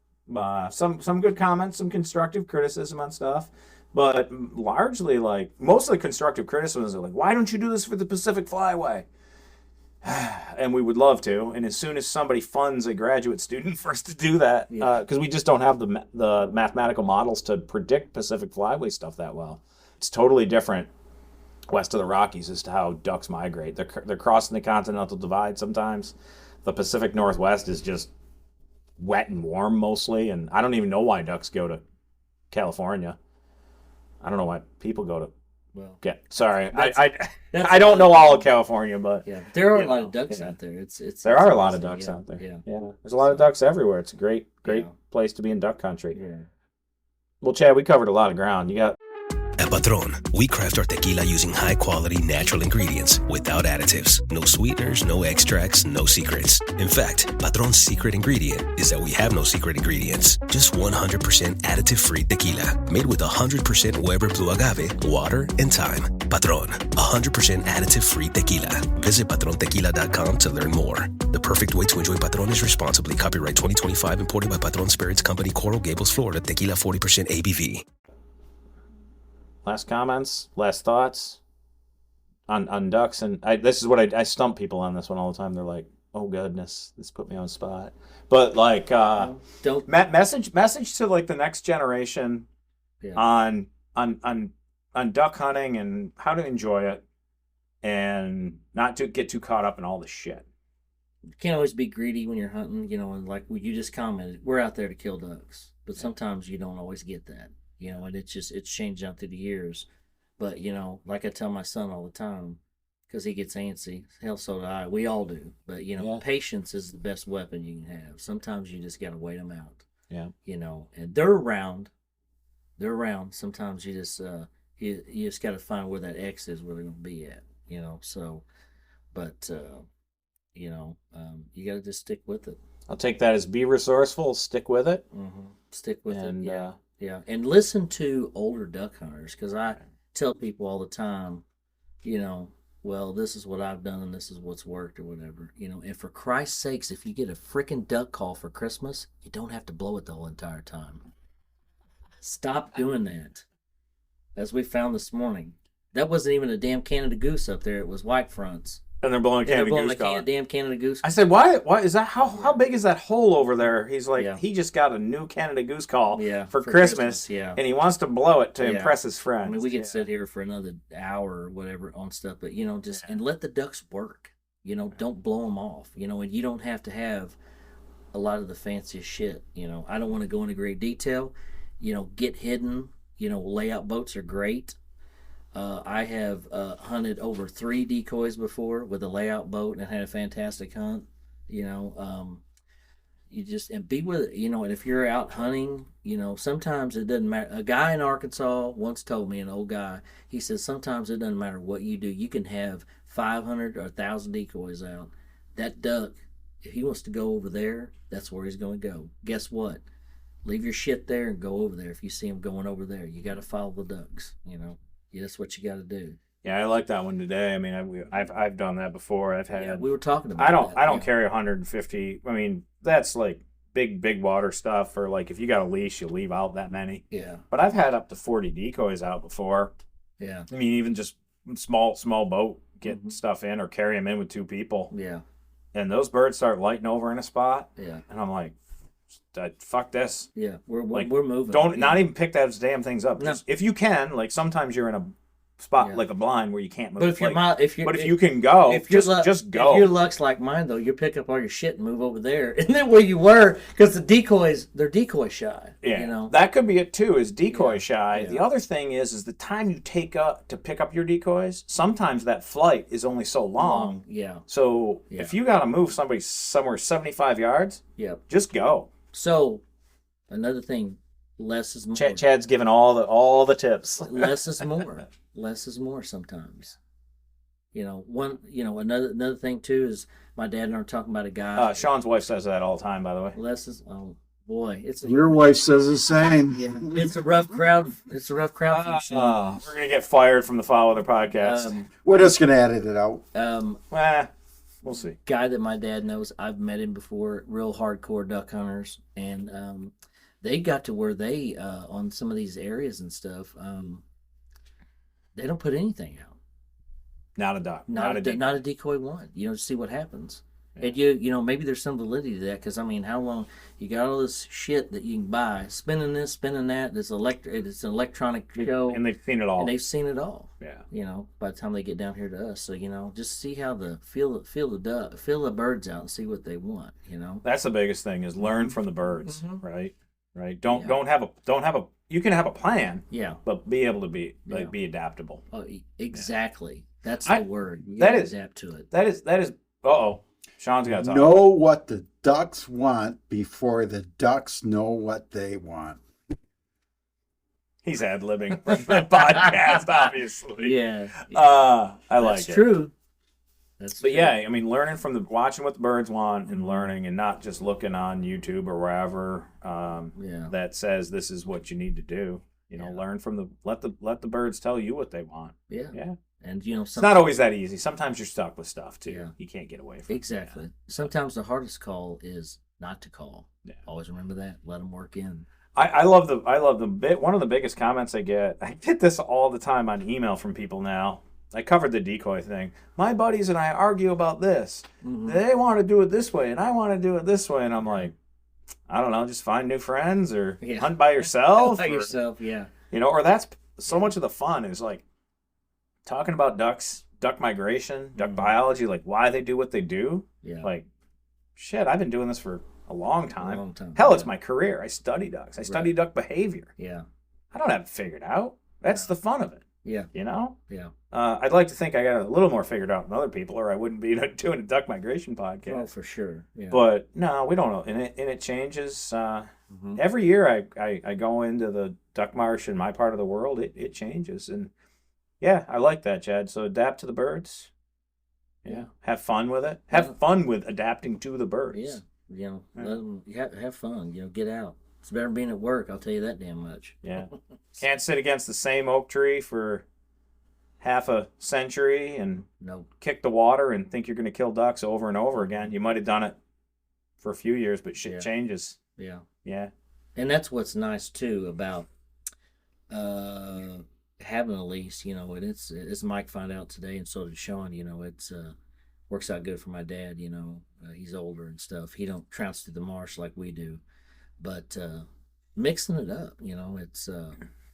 Some good comments, some constructive criticism on stuff. But largely, like, most of the constructive criticisms are like, why don't you do this for the Pacific Flyway? And we would love to. And as soon as somebody funds a graduate student for us to do that, because we just don't have the mathematical models to predict Pacific Flyway stuff that well. It's totally different west of the Rockies as to how ducks migrate. They're crossing the continental divide sometimes. The Pacific Northwest is just wet and warm mostly, and I don't even know why ducks go to California. I don't know why people go to.
Well,
sorry, I don't know all of California, but
yeah, there are a lot of ducks out there.
There are a lot of ducks out there.
Yeah,
there's a lot of ducks everywhere. It's a great place to be in duck country.
Yeah.
Well, Chad, we covered a lot of ground. You got.
At Patron, we craft our tequila using high-quality natural ingredients without additives. No sweeteners, no extracts, no secrets. In fact, Patron's secret ingredient is that we have no secret ingredients. Just 100% additive-free tequila, made with 100% Weber Blue Agave, water, and thyme. Patron, 100% additive-free tequila. Visit patrontequila.com to learn more. The perfect way to enjoy Patron is responsibly. Copyright 2025, imported by Patron Spirits Company, Coral Gables, Florida. Tequila 40% ABV.
Last comments, last thoughts on ducks, and this is what I stump people on this one all the time. They're like, "Oh goodness, this put me on the spot." But like,
don't
message to like the next generation on duck hunting and how to enjoy it, and not to get too caught up in all the shit.
You can't always be greedy when you're hunting, and like you just commented, we're out there to kill ducks, but sometimes you don't always get that. And it's changed out through the years. But, like I tell my son all the time, because he gets antsy, hell, so do I. We all do. But, patience is the best weapon you can have. Sometimes you just got to wait them out.
Yeah.
And they're around. Sometimes you just you just got to find where that X is, where they're going to be at, So, but, you got to just stick with it.
I'll take that as be resourceful, stick with it.
Mm-hmm. Stick with it,
yeah.
Yeah, and listen to older duck hunters, because I tell people all the time, well, this is what I've done and this is what's worked or whatever, and for Christ's sakes, if you get a freaking duck call for Christmas, you don't have to blow it the whole entire time. Stop doing that. As we found this morning, that wasn't even a damn Canada goose up there, it was white fronts.
And they're blowing Canada goose call.
Damn Canada goose.
I said, why is that? How big is that hole over there? He's like, he just got a new Canada goose call for Christmas, and he wants to blow it to impress his friends.
I mean, we could sit here for another hour or whatever on stuff, but and let the ducks work. Don't blow them off. And you don't have to have a lot of the fanciest shit. I don't want to go into great detail. Get hidden. Layout boats are great. I have hunted over 3 decoys before with a layout boat and had a fantastic hunt. You just and be with it. And if you're out hunting, sometimes it doesn't matter. A guy in Arkansas once told me, an old guy, he says sometimes it doesn't matter what you do. You can have 500 or 1,000 decoys out. That duck, if he wants to go over there, that's where he's going to go. Guess what? Leave your shit there and go over there. If you see him going over there, you got to follow the ducks. That's what you got to do.
Yeah, I like that one today. I mean, I've done that before. I've had.
Yeah, we were talking about.
I don't carry 150. I mean, that's like big water stuff. Or like if you got a leash, you leave out that many.
Yeah.
But I've had up to 40 decoys out before.
Yeah.
I mean, even just small boat, get stuff in or carry them in with 2 people.
Yeah.
And those birds start lighting over in a spot.
Yeah.
And I'm like, fuck this.
Yeah, we're moving.
Don't not even pick those damn things up. No. Just, if you can, like sometimes you're in a spot like a blind where you can't move.
But if
you can go, just go.
If your luck's like mine though, you pick up all your shit and move over there, and then where you were, because the decoys, they're decoy shy.
Yeah, that could be it too. Is decoy shy. Yeah. The other thing is the time you take up to pick up your decoys. Sometimes that flight is only so long.
Yeah.
So if you got to move somebody somewhere 75 yards, just go. So,
another thing, less is more.
Chad's giving all the tips.
Less is more. Less is more sometimes. Another thing too is my dad and I were talking about a guy.
Sean's wife says that all the time, by the way.
Less is Boy,
Your wife says the same.
Yeah, it's a rough crowd. It's a rough crowd.
We're gonna get fired from the Follow the podcast.
We're just gonna edit it out.
We'll see.
Guy that my dad knows, I've met him before. Real hardcore duck hunters, and they got to where they on some of these areas and stuff. They don't put anything out.
Not a duck.
Not a decoy one. To see what happens. Yeah. And maybe there's some validity to that, because I mean, how long you got all this shit that you can buy, spinning this, spinning that. It's an electronic show,
and they've seen it all.
Yeah. By the time they get down here to us, so just see how feel the birds out and see what they want.
That's the biggest thing, is learn from the birds, right? Right. Don't have a. You can have a plan.
Yeah.
But be able to be adaptable.
Oh, exactly. That's the word. You
that is
adapt to it.
That is. Sean's got to talk.
Know what the ducks want before the ducks know what they want.
He's ad-libbing from the podcast, obviously.
Yeah.
I like it.
That's true.
But yeah, I mean, learning from watching what the birds want and learning, and not just looking on YouTube or wherever that says this is what you need to do. Learn from let the birds tell you what they want.
Yeah.
Yeah.
And
it's not always that easy. Sometimes you're stuck with stuff too. Yeah. You can't get away from
exactly.
it.
Sometimes the hardest call is not to call. Yeah. Always remember that. Let them work in.
I love the bit. One of the biggest comments I get this all the time on email from people now. I covered the decoy thing. My buddies and I argue about this. Mm-hmm. They want to do it this way, and I want to do it this way, and I'm like, I don't know, just find new friends or hunt by yourself. Or that's so much of the fun is like talking about ducks, duck migration, duck biology, like why they do what they do. Yeah. Like, shit, I've been doing this for a long time. Hell, it's my career. I study ducks. I study duck behavior.
Yeah.
I don't have it figured out. That's the fun of it.
Yeah.
Yeah. I'd like to think I got a little more figured out than other people, or I wouldn't be doing a duck migration podcast.
Oh, for sure. Yeah.
But no, we don't know. And it changes. Every year I go into the duck marsh in my part of the world, it changes. And yeah, I like that, Chad. So adapt to the birds. Yeah. Have fun with it. Have fun with adapting to the birds.
Yeah. Let them have fun. Get out. It's better than being at work, I'll tell you that damn much.
Yeah. Can't sit against the same oak tree for half a century and kick the water and think you're going to kill ducks over and over again. You might have done it for a few years, but shit changes.
Yeah.
Yeah.
And that's what's nice, too, about having a lease, and it's, as Mike found out today, and so did Sean, it's works out good for my dad, he's older and stuff. He don't trounce through the marsh like we do. But mixing it up, it's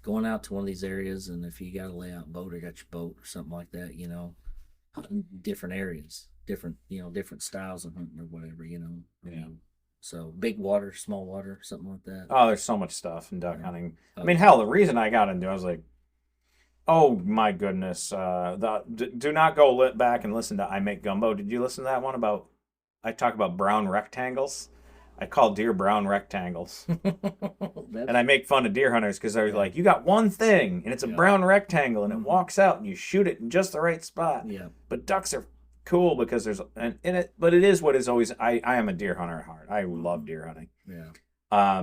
going out to one of these areas, and if you got a layout boat or got your boat or something like that, hunting different areas, different styles of hunting or whatever,
Yeah.
So big water, small water, something like that.
Oh, there's so much stuff in duck hunting. I mean, hell, the reason I got into it, I was like, oh my goodness, do not go back and listen to I Make Gumbo. Did you listen to that one I talk about brown rectangles? I call deer brown rectangles. And I make fun of deer hunters because they're like, you got one thing, and it's a brown rectangle, and it walks out, and you shoot it in just the right spot.
Yeah.
But ducks are cool because there's but it is what is always. I am a deer hunter at heart. I love deer hunting.
Yeah.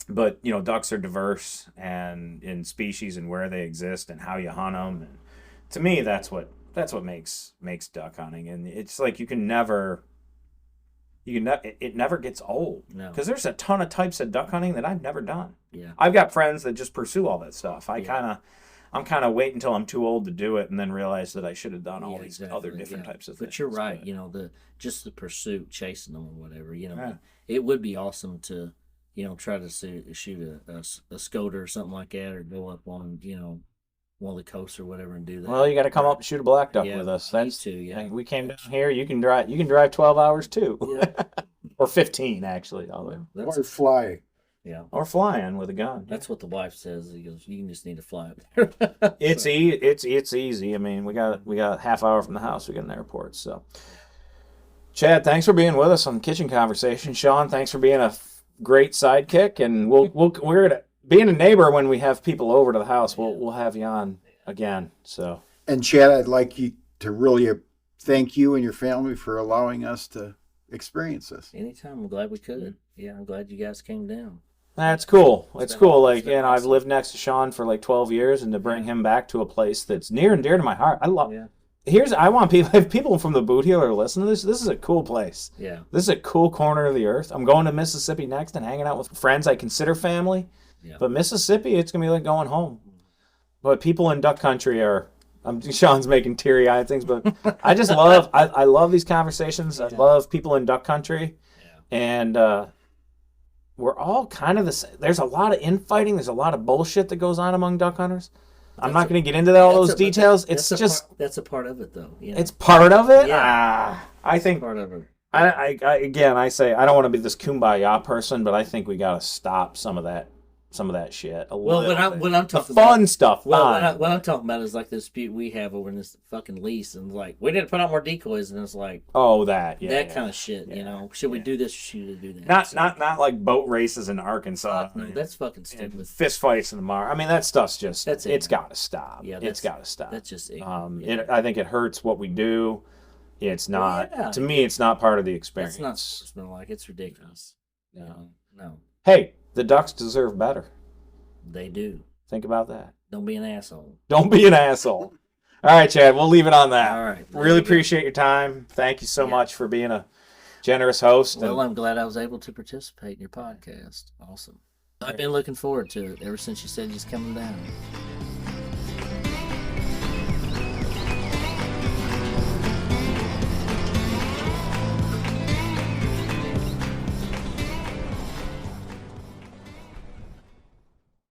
But ducks are diverse and in species and where they exist and how you hunt them. And to me, that's what makes duck hunting. And it's like it never gets old.
No.
Because there's a ton of types of duck hunting that I've never done.
Yeah.
I've got friends that just pursue all that stuff. I'm kind of wait until I'm too old to do it and then realize that I should have done all these other different types of things.
But you're right. Just the pursuit, chasing them or whatever. It would be awesome to, try to shoot a scoter or something like that, or go up on, one of the coasts or whatever and do that.
Well, you got to come up and shoot a black duck with us. That's
too. Yeah.
We came down here. You can drive 12 hours too, or 15 actually.
Or fly.
Yeah.
Or flying with a gun.
That's what the wife says. He goes, you just need to fly up there.
It's easy. I mean, we got half hour from the house. We got an airport. So, Chad, thanks for being with us on Kitchen Conversation. Sean, thanks for being a great sidekick, and we're gonna being a neighbor when we have people over to the house. We'll have you on again. So.
And Chad, I'd like you to really thank you and your family for allowing us to experience this.
Anytime. I'm glad we could. Yeah, I'm glad you guys came down.
That's cool. It's cool. Like,
been
I've
awesome.
lived next to Sean for like 12 years, and to bring him back to a place that's near and dear to my heart. I love.
Yeah.
I want people. If people from the Boothe are listening to this, this is a cool place.
Yeah.
This is a cool corner of the earth. I'm going to Mississippi next and hanging out with friends I consider family.
Yeah.
But Mississippi, it's gonna be like going home. But people in Duck Country are. Sean's making teary-eyed things, but I just love. I love these conversations. I love people in Duck Country, and we're all kind of the same. There's a lot of infighting. There's a lot of bullshit that goes on among duck hunters. I'm not going to get into all those details. It's just
that's a part of it, though. Yeah.
It's part of it.
Yeah.
I think
part of it.
I say I don't want to be this kumbaya person, but I think we got to stop some of that shit.
Well, when I'm talking
the fun
about,
stuff.
Well, what I'm talking about is like the dispute we have over in this fucking lease, and like we didn't put out more decoys, and it's like that kind of shit. You know, should we do this? Or should we do that?
Not like boat races in Arkansas.
No, that's fucking stupid.
Fist fights in the mar. I mean, that stuff's just. It's got to stop.
Yeah,
it's got to stop.
That's just.
I think it hurts what we do. It's not to me. It's not part of the experience.
It's not sportsmanlike. It's ridiculous. No.
Hey, the Ducks deserve better.
They do.
Think about that.
Don't be an asshole.
Don't be an asshole. All right, Chad, we'll leave it on that.
All right.
Really appreciate your time. Thank you so much for being a generous host.
Well, I'm glad I was able to participate in your podcast. Awesome. I've been looking forward to it ever since you said you're coming down.